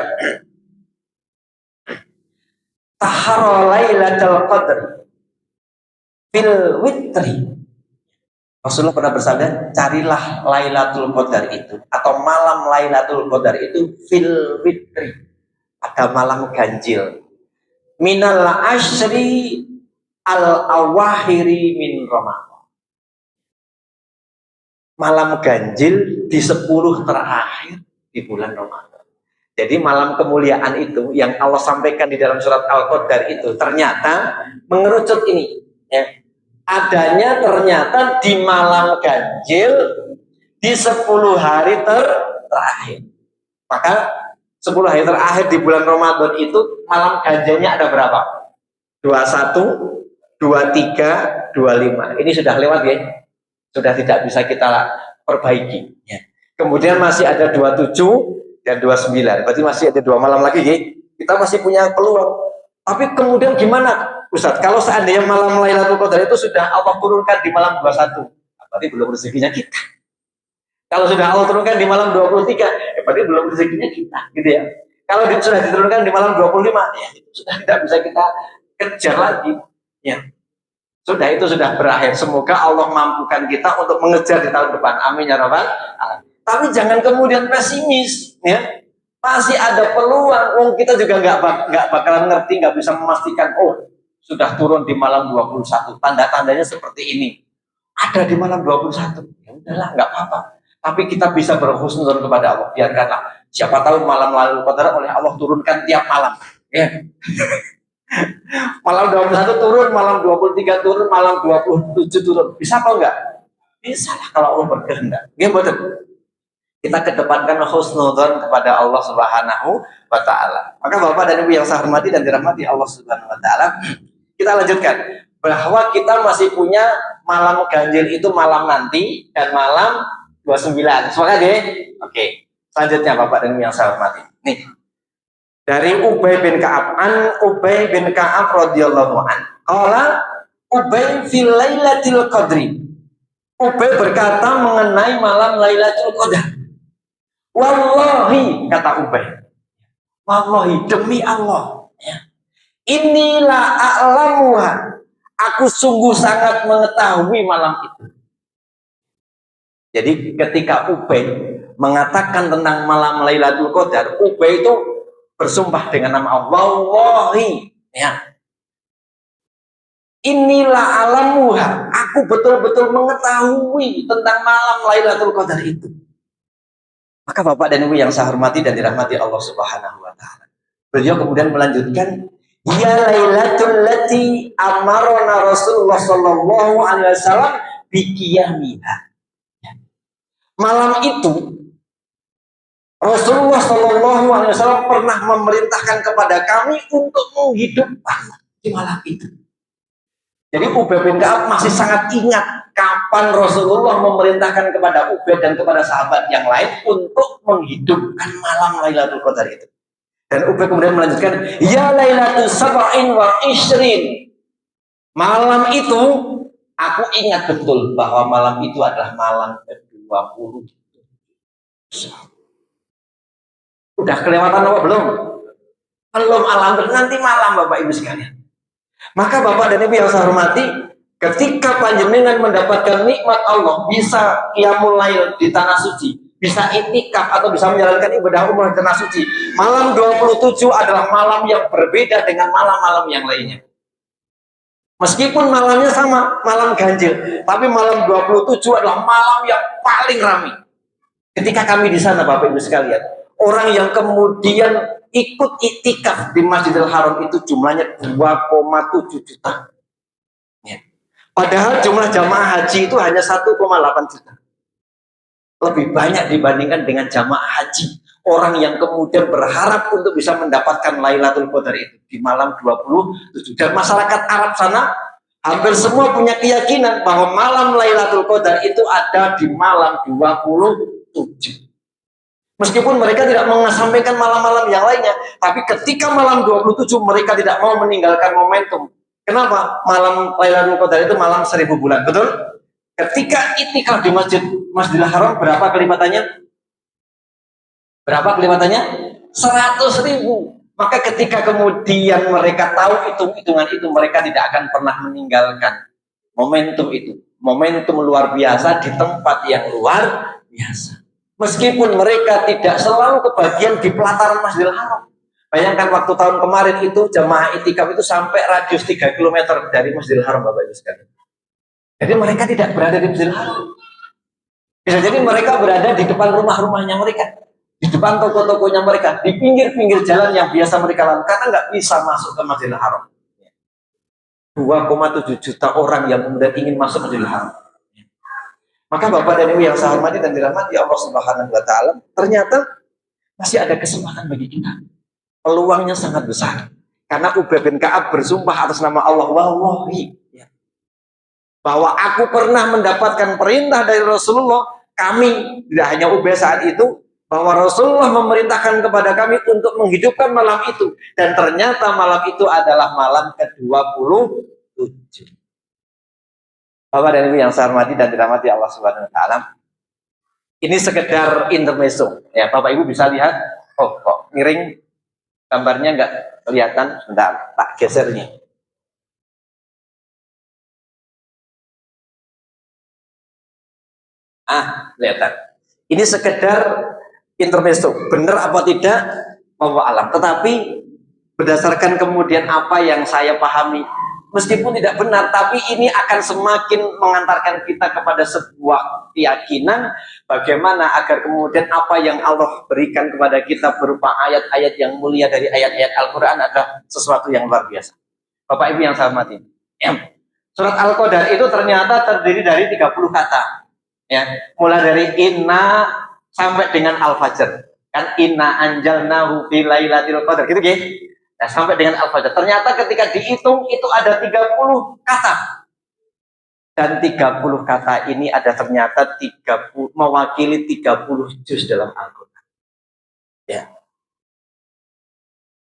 "Tahara Lailatul Qadar fil witri." Rasulullah pernah bersabda, carilah Lailatul Qadar itu atau malam Lailatul Qadar itu fil witri, pada malam ganjil. Minal ashri al awahiri min Ramadan. Malam ganjil di 10 terakhir di bulan Ramadan. Jadi malam kemuliaan itu yang Allah sampaikan di dalam surat Al-Qadar itu ternyata mengerucut ini, ya. Adanya ternyata di malam ganjil di 10 hari terakhir. Maka 10 hari terakhir di bulan Ramadan itu malam ganjilnya ada berapa? 21, 23, 25. Ini sudah lewat ya. Sudah tidak bisa kita perbaiki. Ya. Kemudian masih ada 27 dan 29. Berarti masih ada 2 malam lagi ya. Kita masih punya peluang. Tapi kemudian gimana? Ustaz, kalau seandainya malam Lailatul Qadar itu sudah Allah turunkan di malam 21, berarti belum rezekinya kita. Kalau sudah Allah turunkan di malam 23, berarti belum rezekinya kita, gitu ya. Kalau sudah diturunkan di malam 25, ya itu sudah tidak bisa kita kejar lagi, ya. Sudah, itu sudah berakhir. Semoga Allah mampukan kita untuk mengejar di tahun depan. Amin ya rabbal alamin. Tapi jangan kemudian pesimis, ya. Masih ada peluang. Kita juga nggak bakalan ngerti, nggak bisa memastikan. Oh, sudah turun di malam 21, tanda-tandanya seperti ini, ada di malam 21, ya udahlah, nggak apa-apa. Tapi kita bisa berhusnuzon kepada Allah, biarkanlah, siapa tahu malam Lailatul Qadar oleh Allah turunkan tiap malam, ya. Malam 21 turun, malam 23 turun, malam 27 turun, bisa apa enggak? Bisa lah kalau Allah berkehendak, ya betul. Kita kedepankan husnuzon kepada Allah Subhanahu wa taala. Maka Bapak dan Ibu yang saya hormati dan dirahmati Allah Subhanahu wa taala, kita lanjutkan bahwa kita masih punya malam ganjil itu malam nanti dan malam 29. Sepakat ya? Oke. Selanjutnya Bapak dan Ibu yang saya hormati. Nih. Dari Ubay bin Ka'ab, Ubay bin Ka'ab radhiyallahu an. Qala Ubay fil Lailatul Qadri. Ubay berkata mengenai malam Lailatul Qadar. Wallahi, kata Ubay. Wallahi, demi Allah, ya. Inilah a'lamuha, aku sungguh sangat mengetahui malam itu. Jadi ketika Ubay mengatakan tentang malam Lailatul Qadar, Ubay itu bersumpah dengan nama Allah, wallahi, ya. Inilah a'lamuha, aku betul-betul mengetahui tentang malam Lailatul Qadar itu. Maka Bapak dan Ibu yang saya hormati dan dirahmati Allah Subhanahu wa taala, beliau kemudian melanjutkan, ya Lailatul lati amarona Rasulullah sallallahu alaihi wasallam biqiyamiha. Malam itu Rasulullah sallallahu alaihi wasallam pernah memerintahkan kepada kami untuk menghidupkan di malam itu. Jadi Ubay bin Ka'ab masih sangat ingat kapan Rasulullah memerintahkan kepada Ubay dan kepada sahabat yang lain untuk menghidupkan malam Lailatul Qadar itu. Dan Ubay kemudian melanjutkan, ya Lailatul sab'in wa ishrin. Malam itu aku ingat betul bahwa malam itu adalah malam ke-20. Udah kelewatan apa belum? Belum, alhamdulillah, nanti malam Bapak Ibu sekalian. Maka Bapak dan Ibu yang saya hormati, ketika panjenengan mendapatkan nikmat Allah, bisa qiyamul lail di tanah suci, bisa itikaf atau bisa menjalankan ibadah umrah di tanah suci, malam 27 adalah malam yang berbeda dengan malam-malam yang lainnya. Meskipun malamnya sama, malam ganjil, tapi malam 27 adalah malam yang paling ramai. Ketika kami di sana, Bapak Ibu sekalian, orang yang kemudian ikut iktikaf di Masjidil Haram itu jumlahnya 2,7 juta. Ya. Padahal jumlah jamaah haji itu hanya 1,8 juta. Lebih banyak dibandingkan dengan jamaah haji. Orang yang kemudian berharap untuk bisa mendapatkan Lailatul Qadar itu di malam 27. Dan masyarakat Arab sana hampir semua punya keyakinan bahwa malam Lailatul Qadar itu ada di malam 27. Meskipun mereka tidak mengesampingkan malam-malam yang lainnya, tapi ketika malam 27 mereka tidak mau meninggalkan momentum. Kenapa? Malam Lailatul Qadar itu malam 1000 bulan, betul? Ketika itikaf di Masjidil Haram, berapa kelipatannya? Berapa kelipatannya? 100.000. Maka ketika kemudian mereka tahu hitung-hitungan itu, mereka tidak akan pernah meninggalkan momentum itu. Momentum luar biasa di tempat yang luar biasa. Meskipun mereka tidak selalu kebagian di pelataran Masjidil Haram. Bayangkan waktu tahun kemarin itu jamaah itikaf itu sampai radius 3 km dari Masjidil Haram, Bapak Ibu sekalian. Jadi mereka tidak berada di Masjidil Haram. Bisa jadi mereka berada di depan rumah-rumahnya mereka, di depan toko-tokonya mereka, di pinggir-pinggir jalan yang biasa mereka lalui, karena nggak bisa masuk ke Masjidil Haram. 2,7 juta orang yang kemudian ingin masuk ke Masjidil Haram. Maka Bapak dan Ibu yang saya hormati dan dirahmati Allah Subhanahu wa Ta'ala, ternyata masih ada kesempatan bagi kita. Peluangnya sangat besar. Karena Ubay bin Ka'ab bersumpah atas nama Allah, wallahi, bahwa aku pernah mendapatkan perintah dari Rasulullah. Kami, tidak hanya Ubay saat itu, bahwa Rasulullah memerintahkan kepada kami untuk menghidupkan malam itu. Dan ternyata malam itu adalah malam ke-27. Bapak dan Ibu yang saya hormati dan dirahmati Allah Subhanahu wa Ta'ala, ini sekedar intermezzo. Ya, Bapak Ibu bisa lihat, oh kok miring gambarnya nggak kelihatan, sebentar, tak gesernya. Kelihatan. Ini sekedar intermezzo, benar apa tidak, wallahu alam. Tetapi berdasarkan kemudian apa yang saya pahami, meskipun tidak benar, tapi ini akan semakin mengantarkan kita kepada sebuah keyakinan bagaimana agar kemudian apa yang Allah berikan kepada kita berupa ayat-ayat yang mulia dari ayat-ayat Al-Quran adalah sesuatu yang luar biasa. Bapak Ibu yang saya hormati, surat Al-Qadar itu ternyata terdiri dari 30 kata. Ya, mulai dari inna sampai dengan al-fajr. Kan inna anjalnahu fi lailatul qadar gitu ya. Nah, sampai dengan al-fajr. Ternyata ketika dihitung itu ada 30 kata. Dan 30 kata ini ada ternyata 30 mewakili 30 juz dalam Al-Qur'an. Ya.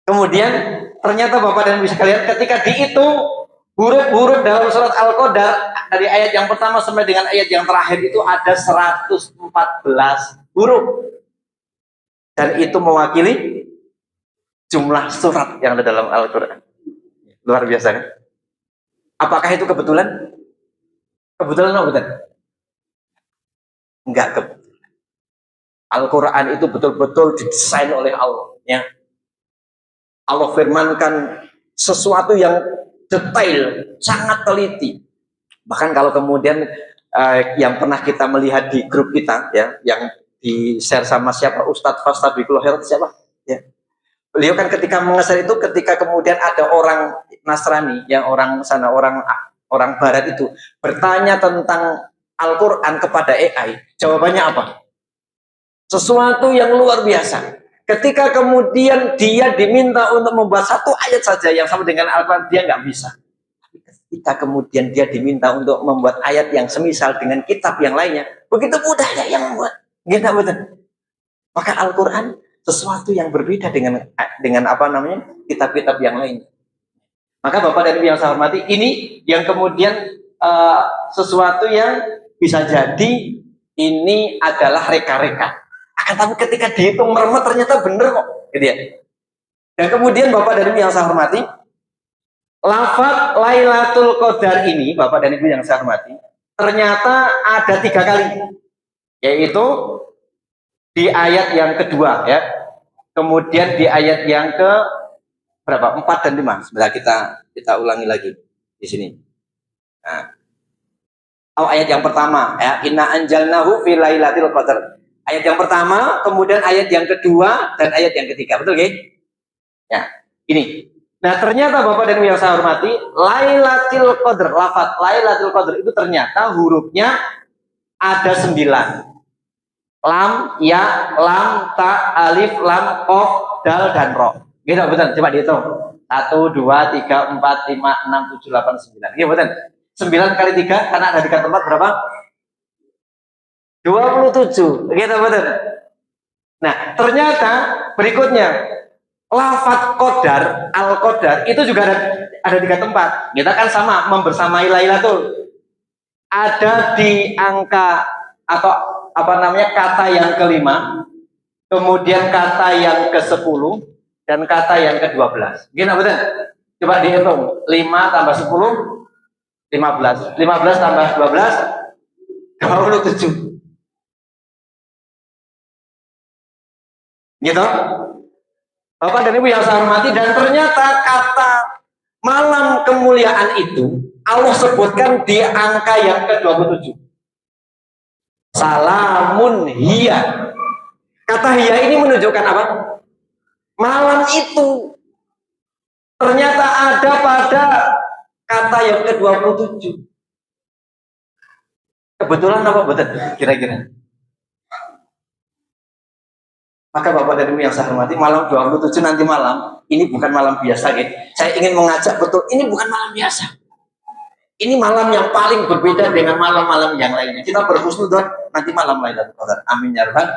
Kemudian ternyata Bapak dan Ibu sekalian ketika dihitung huruf-huruf dalam surat Al-Qadar dari ayat yang pertama sampai dengan ayat yang terakhir itu ada 114 huruf. Dan itu mewakili jumlah surat yang ada dalam Al-Qur'an. Luar biasa kan? Apakah itu kebetulan? Kebetulan atau betul? Enggak kebetulan. Al-Qur'an itu betul-betul didesain oleh Allah. Ya. Allah firmankan sesuatu yang detail, sangat teliti. Bahkan kalau kemudian yang pernah kita melihat di grup kita, ya, yang di-share sama siapa, Ustadz Fastabikul Khairat siapa? Ya. Beliau kan ketika mengeser itu, ketika kemudian ada orang Nasrani, yang orang sana, orang Barat itu bertanya tentang Al-Quran kepada AI, jawabannya apa? Sesuatu yang luar biasa. Ketika kemudian dia diminta untuk membuat satu ayat saja yang sama dengan Al-Quran, dia nggak bisa. Ketika kemudian dia diminta untuk membuat ayat yang semisal dengan kitab yang lainnya, begitu mudahnya yang membuat. Gitu, betul. Maka Al-Quran sesuatu yang berbeda dengan apa namanya kitab-kitab yang lain. Maka Bapak dan Ibu yang saya hormati, ini yang kemudian sesuatu yang bisa jadi ini adalah reka-reka. Akan tapi ketika dihitung meremut ternyata benar kok, gitu ya. Dan kemudian Bapak dan Ibu yang saya hormati, lafaz Lailatul Qadar ini, Bapak dan Ibu yang saya hormati, ternyata ada 3 kali, yaitu di ayat yang kedua, ya. Kemudian di ayat yang ke berapa? 4 dan 5. Sebentar kita ulangi lagi di sini. Nah, ayat yang pertama, ya, inna anjalnahu fi lailatul qadar. Ayat yang pertama, kemudian ayat yang kedua, dan ayat yang ketiga. Betul, nggih? Ya, ini. Nah, ternyata Bapak dan Ibu yang saya hormati, Lailatul Qadar, lafaz Lailatul Qadar itu ternyata hurufnya ada 9. Lam, ya, lam, ta, alif, lam, qaf, dal, dan ro. Gitu, betul. Coba dihitung. 1, 2, 3, 4, 5, 6, 7, 8, 9. Gitu, betul. 9 kali 3, karena ada 3 tempat berapa? 27. Gitu, betul. Nah, ternyata berikutnya lafaz qadar, al-qadar itu juga ada 3 tempat. Kita kan sama membersamai Lailatul. Ada di angka atau apa namanya kata yang kelima, kemudian kata yang ke-10 dan kata yang ke-12. Gimana betul? Coba dihitung. 5 tambah 10 15. 15 tambah 12 27. Gitu. Bapak dan Ibu yang saya hormati, dan ternyata kata malam kemuliaan itu Allah sebutkan di angka yang ke-27. Salamun hiya. Kata hiya ini menunjukkan apa? Malam itu ternyata ada pada kata yang ke-27. Kebetulan apa betul? Kira-kira. Maka Bapak dan Ibu yang saya hormati, malam 27 nanti malam, ini bukan malam biasa, gitu. Saya ingin mengajak betul, ini bukan malam biasa. Ini malam yang paling berbeda dengan malam-malam yang lainnya. Kita berhusnudzon nanti malam Lailatul Qadar. Amin ya rabbal.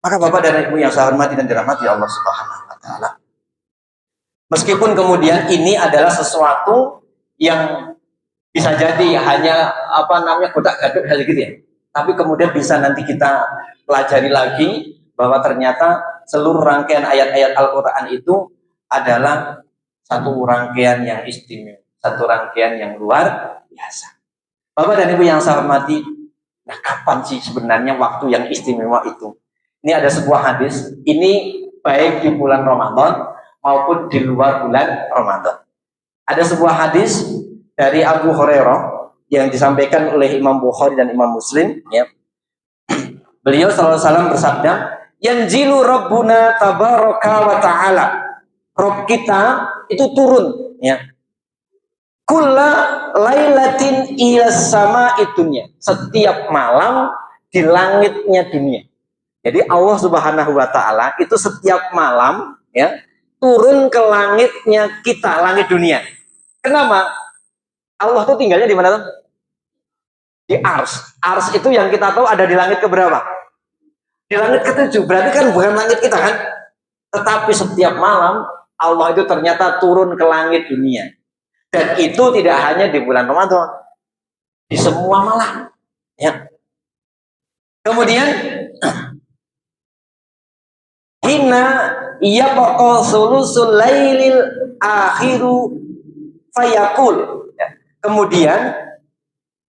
Maka Bapak dan Ibu yang saya hormati dan dirahmati Allah Subhanahu wa taala. Meskipun kemudian ini adalah sesuatu yang bisa jadi hanya apa namanya godak-gaduk hal gitu ya. Tapi kemudian bisa nanti kita pelajari lagi bahwa ternyata seluruh rangkaian ayat-ayat Al-Qur'an itu adalah satu rangkaian yang istimewa, satu rangkaian yang luar biasa. Bapak dan Ibu yang saya hormati, nah kapan sih sebenarnya waktu yang istimewa itu? Ini ada sebuah hadis, ini baik di bulan Ramadan maupun di luar bulan Ramadan. Ada sebuah hadis dari Abu Hurairah yang disampaikan oleh Imam Bukhari dan Imam Muslim, ya. Beliau sallallahu alaihi wasallam bersabda, "Yanzilu Rabbuna tabaraka wa ta'ala." Rabb kita itu turun, ya. Kulla lailatin ila sama'i dunya. Setiap malam di langitnya dunia. Jadi Allah Subhanahu wa taala itu setiap malam, ya, turun ke langitnya kita, langit dunia. Kenapa? Allah tuh tinggalnya di mana tuh? Di ars. Ars itu yang kita tahu ada di langit keberapa? Di langit ke-7. Berarti kan bukan langit kita kan? Tetapi setiap malam Allah itu ternyata turun ke langit dunia. Dan itu tidak hanya di bulan Ramadan. Di semua malam. Ya. Kemudian hina yabqa sulusul lailil akhiru fayaqul. Ya. Kemudian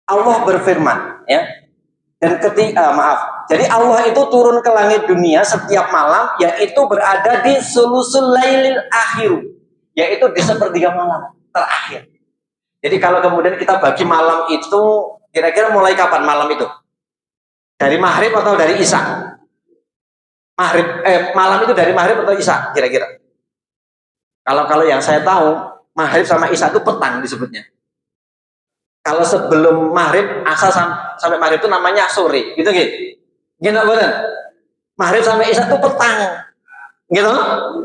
Allah berfirman, ya. Dan jadi Allah itu turun ke langit dunia setiap malam, yaitu berada di sulusul lailil akhiru, yaitu di sepertiga malam terakhir. Jadi kalau kemudian kita bagi malam itu, kira-kira mulai kapan malam itu? Dari maghrib atau dari isya? Malam itu dari maghrib atau isya kira-kira? Kalau yang saya tahu, maghrib sama isya itu petang disebutnya. Kalau sebelum maghrib, asal sampai maghrib itu namanya sore, gitu gitu. Gitu betul. Maghrib sampai isya itu petang, gitu.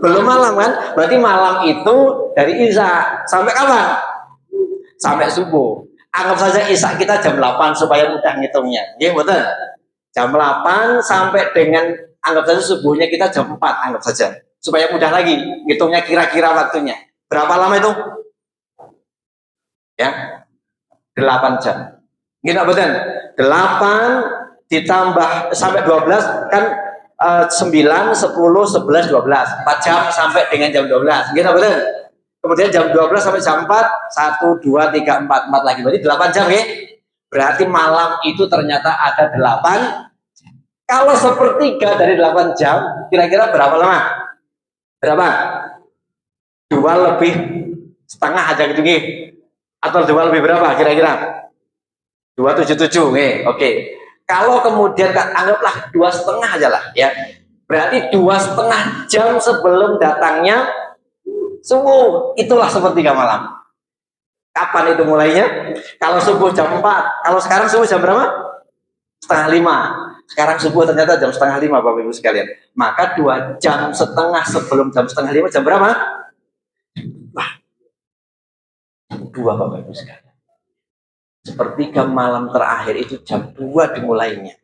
Belum malam kan? Berarti malam itu dari isya sampai kapan? Sampai subuh. Anggap saja isya kita jam 8 supaya mudah ngitungnya, gitu betul. Jam 8 sampai dengan anggap saja subuhnya kita jam 4, anggap saja supaya mudah lagi ngitungnya kira-kira waktunya. Berapa lama itu? Ya. 8 jam. Gini betul. 8 ditambah sampai 12 kan 9, 10, 11, 12. 4 jam sampai dengan jam 12. Gini betul. Kemudian jam 12 sampai jam 4, 1, 2, 3, 4, 4 lagi. Berarti 8 jam ya. Berarti malam itu ternyata ada 8 jam. Kalau sepertiga dari 8 jam, kira-kira berapa lama? Berapa? 2 lebih setengah aja gitu nih. Atau 2 lebih berapa kira-kira? 277, oke. Kalau kemudian anggaplah 2,5 aja lah ya, berarti 2,5 jam sebelum datangnya subuh, itulah sepertiga malam. Kapan itu mulainya? Kalau subuh jam 4, kalau sekarang subuh jam berapa? 4:30. Sekarang subuh ternyata jam 4:30, Bapak Ibu sekalian. Maka 2,5 jam sebelum jam 4:30, jam berapa? Wah, 2, Bapak Ibu sekalian. Sepertiga malam terakhir itu jam 2 dimulainya.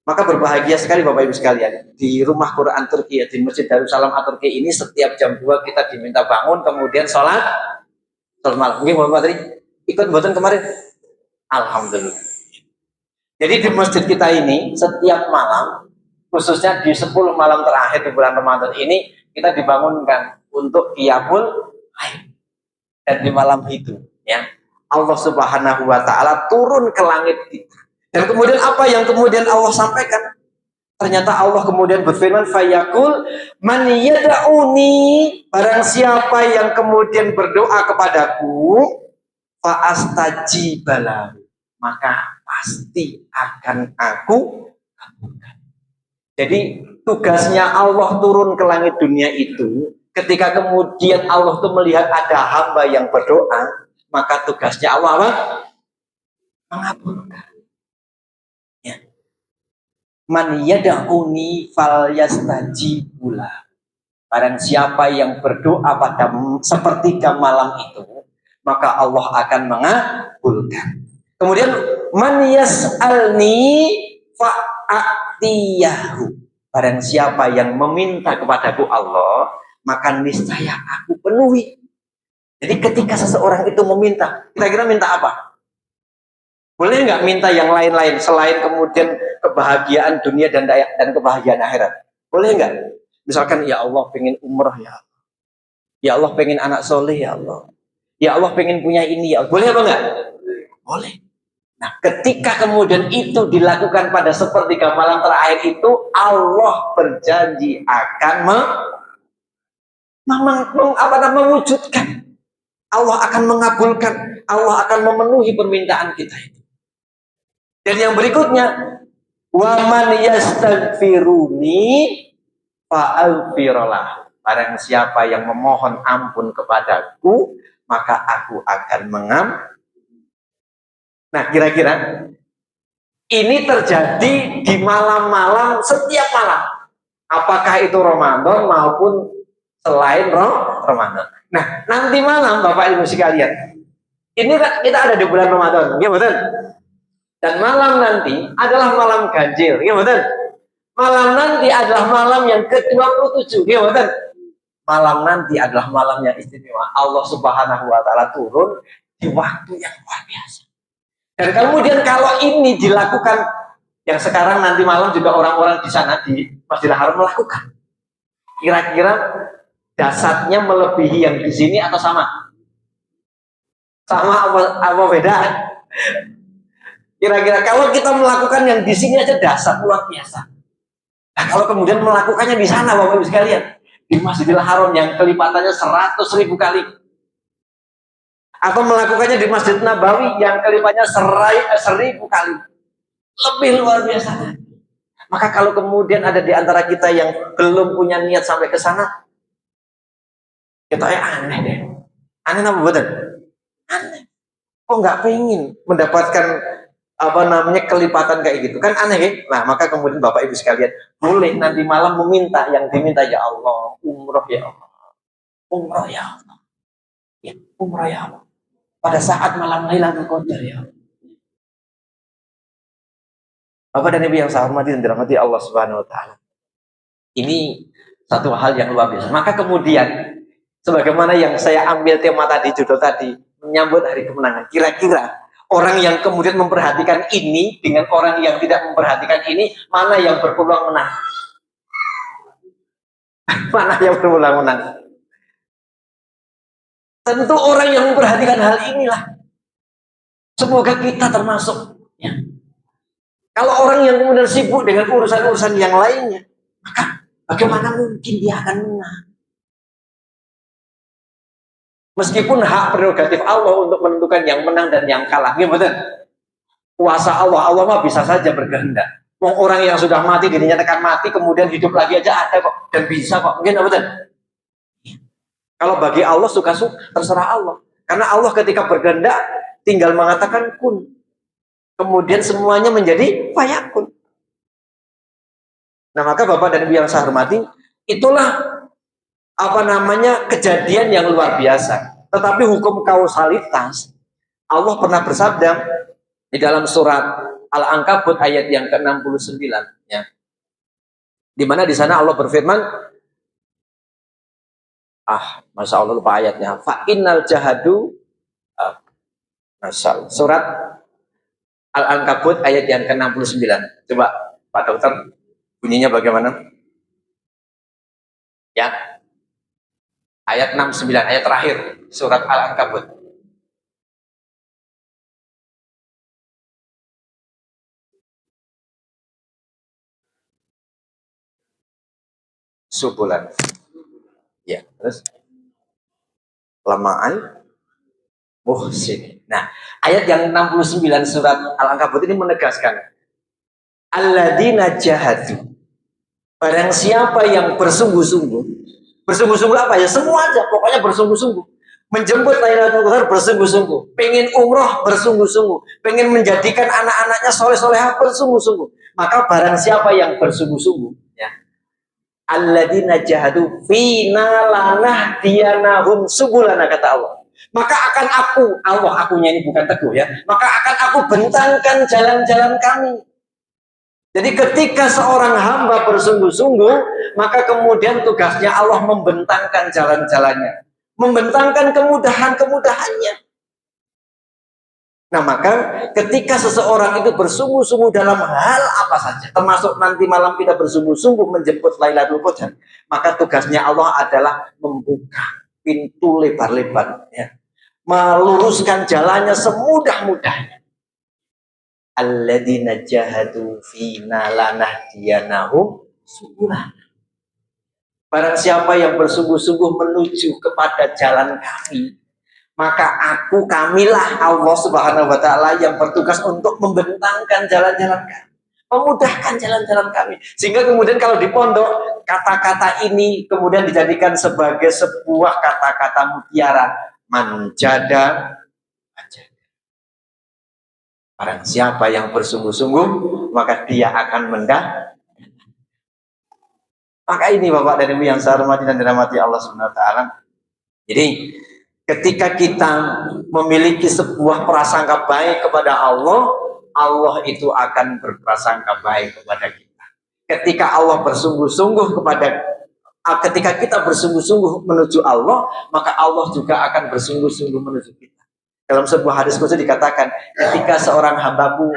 Maka berbahagia sekali Bapak Ibu sekalian. Di rumah Quran Turki, di Masjid Darussalam Turki ini, setiap jam 2 kita diminta bangun, kemudian sholat malam. Mungkin Bapak Patri ikut buatan kemarin? Alhamdulillah. Jadi di masjid kita ini, setiap malam, khususnya di 10 malam terakhir di bulan Ramadan ini, kita dibangunkan untuk qiyamul lail. Dan di malam itu, ya, Allah Subhanahu wa Ta'ala turun ke langit kita. Dan kemudian apa yang kemudian Allah sampaikan? Ternyata Allah kemudian berfirman, fayaqul man yad'uni, barang siapa yang kemudian berdoa kepadaku, fa astajibalahu, maka pasti akan aku kabulkan. Jadi tugasnya Allah turun ke langit dunia itu, ketika kemudian Allah tuh melihat ada hamba yang berdoa, maka tugasnya Allah apa? Mengabulkan. Ya. Man yad'uni falyastajibulah. Barang siapa yang berdoa pada sepertiga malam itu, maka Allah akan mengabulkan. Kemudian man yas'alni fa'atiyahu. Barang siapa yang meminta kepadaku Allah, maka niscaya aku penuhi. Jadi ketika seseorang itu meminta, kira-kira minta apa? Boleh nggak minta yang lain-lain selain kemudian kebahagiaan dunia dan kebahagiaan akhirat? Boleh nggak? Misalkan, ya Allah pengen umrah ya Allah. Ya Allah pengen anak soleh ya Allah. Ya Allah pengen punya ini ya Allah. Boleh apa enggak? Boleh. Nah, ketika kemudian itu dilakukan pada sepertiga malam terakhir itu, Allah berjanji akan mewujudkan. Allah akan mengabulkan. Allah akan memenuhi permintaan kita itu. Dan yang berikutnya, wa man yastaghfiruni fa'aghfirlah. Barang siapa yang memohon ampun kepadaku, maka aku akan Nah, kira-kira ini terjadi di malam-malam, setiap malam. Apakah itu Ramadan maupun selain Ramadan. Nah, nanti malam Bapak Ibu sekalian, ini kita ada di bulan Ramadan, ya betul? Dan malam nanti adalah malam ganjil, ya betul? Malam nanti adalah malam yang ke-27, ya betul? Malam nanti adalah malam yang istimewa. Allah Subhanahu wa Ta'ala turun di waktu yang luar biasa. Dan kemudian kalau ini dilakukan, yang sekarang nanti malam juga orang-orang di sana di Masjidil Haram melakukan. Kira-kira dasarnya melebihi yang di sini atau sama? Sama apa beda? Kira-kira kalau kita melakukan yang di sini aja dasar luar biasa. Nah, kalau kemudian melakukannya di sana, Bapak Ibu sekalian, di Masjidil Haram yang kelipatannya 100.000 kali, atau melakukannya di Masjid Nabawi yang kelipatannya 1.000 kali, lebih luar biasa. Maka kalau kemudian ada di antara kita yang belum punya niat sampai ke sana, kita aneh deh. Aneh apa betul? Aneh. Kok nggak pengen mendapatkan kelipatan kayak gitu, kan aneh kan? Nah, maka kemudian Bapak Ibu sekalian boleh nanti malam meminta, yang diminta ya Allah umroh ya Allah, umroh ya Allah, ya umroh ya Allah pada saat malam Lailatul Qadar ya Allah. Bapak dan Ibu yang saya hormati dan dirahmati Allah Subhanahu wa Ta'ala, ini satu hal yang luar biasa. Maka kemudian sebagaimana yang saya ambil tema tadi, judul tadi, menyambut hari kemenangan, kira-kira orang yang kemudian memperhatikan ini dengan orang yang tidak memperhatikan ini, mana yang berpeluang menang? Mana yang berpeluang menang? Tentu orang yang memperhatikan hal inilah. Semoga kita termasuk. Ya. Kalau orang yang kemudian sibuk dengan urusan-urusan yang lainnya, maka bagaimana mungkin dia akan menang? Meskipun hak prerogatif Allah untuk menentukan yang menang dan yang kalah, gitu betul? kuasa Allah. Allah mah bisa saja berkehendak. Wong orang yang sudah mati dinyatakan mati kemudian hidup lagi aja ada kok dan bisa kok. Mungkin apa betul? Kalau bagi Allah suka-suka terserah Allah. Karena Allah ketika berkehendak tinggal mengatakan kun. Kemudian semuanya menjadi fayakun. Nah, maka Bapak dan Ibu yang saya hormati, itulah apa namanya kejadian yang luar biasa. Tetapi hukum kausalitas, Allah pernah bersabda di dalam surat Al-Ankabut ayat yang ke-69, ya. Di mana di sana Allah berfirman, Masya Allah lupa ayatnya. Fa innal jahadu, Masya Allah. Surat Al-Ankabut ayat yang ke-69. Coba Pak Dokter, bunyinya bagaimana? Ya, ayat 69, ayat terakhir surat Al-Ankabut. Subulan. Ya, terus lamaan muhsin. Nah, ayat yang 69 surat Al-Ankabut ini menegaskan alladzina jahadu. Barang siapa yang bersungguh-sungguh. Bersungguh-sungguh apa ya? Semua aja, pokoknya bersungguh-sungguh. Menjemput Lailatul Qadar bersungguh-sungguh. Pengen umroh bersungguh-sungguh. Pengen menjadikan anak-anaknya soleh-solehah bersungguh-sungguh. Maka barang siapa yang bersungguh-sungguh, ya. Alladzina jahadu fina lanahdiyanahum subulana, kata Allah. Maka akan akunya ini bukan teguh ya. Maka akan aku bentangkan jalan-jalan kami. Jadi ketika seorang hamba bersungguh-sungguh, maka kemudian tugasnya Allah membentangkan jalan-jalannya. Membentangkan kemudahan-kemudahannya. Nah, maka ketika seseorang itu bersungguh-sungguh dalam hal apa saja, termasuk nanti malam kita bersungguh-sungguh menjemput Lailatul Qadar, maka tugasnya Allah adalah membuka pintu lebar-lebar, ya. Meluruskan jalannya semudah-mudahnya. Alladzina jahadu fina lanahdiyanahum subulana. Barang siapa yang bersungguh-sungguh menuju kepada jalan kami, maka kamilah Allah Subhanahu wa Ta'ala yang bertugas untuk membentangkan jalan-jalan kami, memudahkan jalan-jalan kami. Sehingga kemudian kalau di pondok, kata-kata ini kemudian dijadikan sebagai sebuah kata-kata mutiara. Manjada. Barang siapa yang bersungguh-sungguh, maka dia akan mendapat. Maka ini Bapak dan Ibu yang saya hormati dan dirahmati Allah Subhanahu wa Ta'ala. Jadi ketika kita memiliki sebuah prasangka baik kepada Allah, Allah itu akan berprasangka baik kepada kita. Ketika Allah bersungguh-sungguh ketika kita bersungguh-sungguh menuju Allah, maka Allah juga akan bersungguh-sungguh menuju kita. Dalam sebuah hadis qudsi dikatakan, ketika seorang hambaku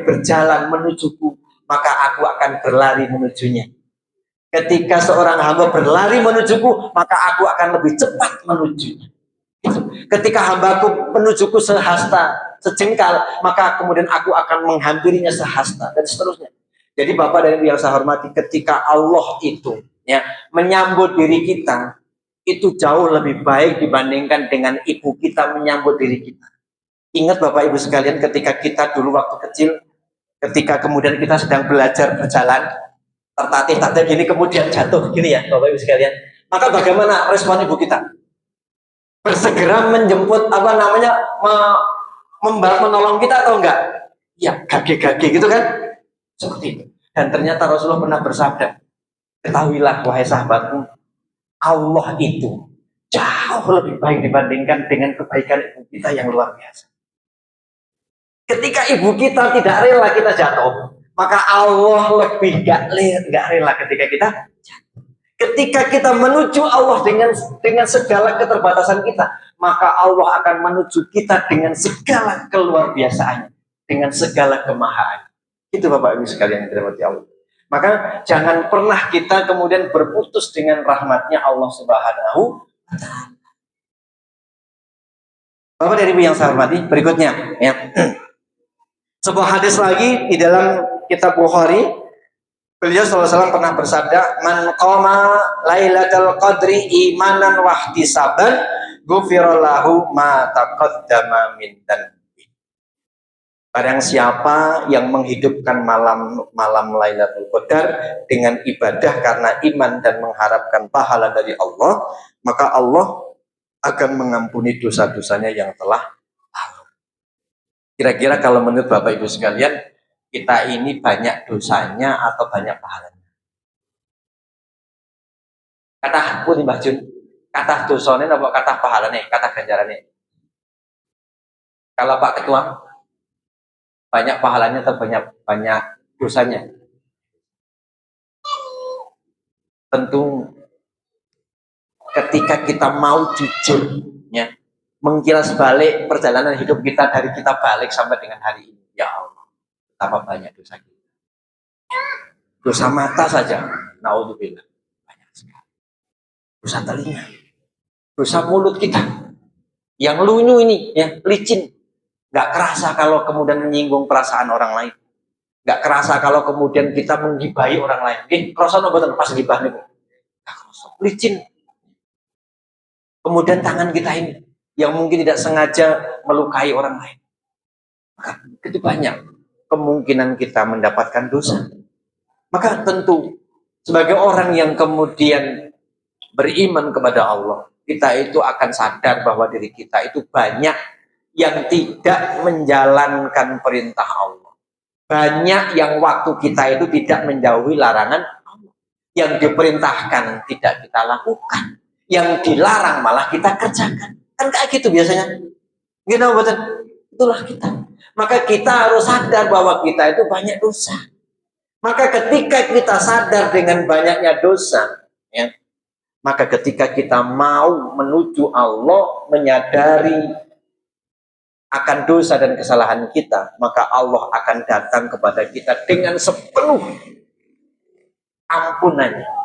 berjalan menujuku, maka aku akan berlari menujunya. Ketika seorang hamba berlari menujuku, maka aku akan lebih cepat menujunya. Ketika hambaku menujuku sehasta, sejengkal, maka kemudian aku akan menghampirinya sehasta, dan seterusnya. Jadi Bapak dan Ibu yang saya hormati, ketika Allah itu menyambut diri kita, itu jauh lebih baik dibandingkan dengan ibu kita menyambut diri kita. Ingat Bapak Ibu sekalian, ketika kita dulu waktu kecil, ketika kemudian kita sedang belajar berjalan, tertatih-tatih gini, kemudian jatuh gini ya Bapak Ibu sekalian, maka bagaimana respon ibu kita? Bersegera menjemput menolong kita atau enggak? Ya, gage-gage gitu kan? Seperti itu. Dan ternyata Rasulullah pernah bersabda, ketahuilah wahai sahabatku, Allah itu jauh lebih baik dibandingkan dengan kebaikan ibu kita yang luar biasa. Ketika ibu kita tidak rela kita jatuh, maka Allah lebih gak rela ketika kita jatuh. Ketika kita menuju Allah dengan segala keterbatasan kita, maka Allah akan menuju kita dengan segala keluar biasaannya, dengan segala kemahaan. Itu Bapak Ibu sekalian yang dirahmati Allah. Maka jangan pernah kita kemudian berputus dengan rahmatnya Allah Subhanahu wa Ta'ala. Bapak dan Ibu yang saya hormati, berikutnya ya. Sebuah hadis lagi di dalam kitab Bukhari, beliau SAW pernah bersabda, man qama lailatul qadri imanan wahtisaban ghufira lahu ma taqaddama min dhanbi. Barang siapa yang menghidupkan malam Lailatul Qadar dengan ibadah karena iman dan mengharapkan pahala dari Allah, maka Allah akan mengampuni dosa-dosanya yang telah lalu. Kira-kira kalau menurut Bapak Ibu sekalian, kita ini banyak dosanya atau banyak pahalanya? Kata aku nih Mbak Jun, kata dosanya apa kata pahalanya, kata ganjarannya? Kalau Pak Ketua, banyak pahalanya atau banyak dosanya? Tentu ketika kita mau jujur, ya, mengkilas balik perjalanan hidup kita dari kita balik sampai dengan hari ini, ya Allah, betapa banyak dosa kita. Dosa mata saja, naudzubillah, banyak sekali. Dosa telinga, dosa mulut kita, yang lunyu ini, ya, licin, nggak kerasa kalau kemudian menyinggung perasaan orang lain, nggak kerasa kalau kemudian kita menggibahi orang lain. Kerasa nopo pas gibah nih, licin. Kemudian tangan kita ini yang mungkin tidak sengaja melukai orang lain, maka itu banyak kemungkinan kita mendapatkan dosa. Maka tentu sebagai orang yang kemudian beriman kepada Allah, kita itu akan sadar bahwa diri kita itu banyak yang tidak menjalankan perintah Allah, banyak yang waktu kita itu tidak menjauhi larangan Allah, yang diperintahkan tidak kita lakukan, yang dilarang malah kita kerjakan. Kan kayak gitu biasanya. Gitu betul. Itulah kita. Maka kita harus sadar bahwa kita itu banyak dosa. Maka ketika kita sadar dengan banyaknya dosa, ya, maka ketika kita mau menuju Allah, menyadari akan dosa dan kesalahan kita, maka Allah akan datang kepada kita dengan sepenuh ampunannya.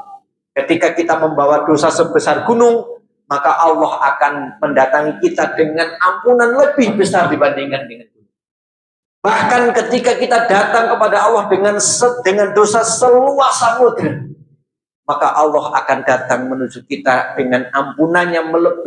Ketika kita membawa dosa sebesar gunung, maka Allah akan mendatangi kita dengan ampunan lebih besar dibandingkan dengan gunung. Bahkan ketika kita datang kepada Allah dengan dosa seluas samudra, maka Allah akan datang menuju kita dengan ampunannya melebihi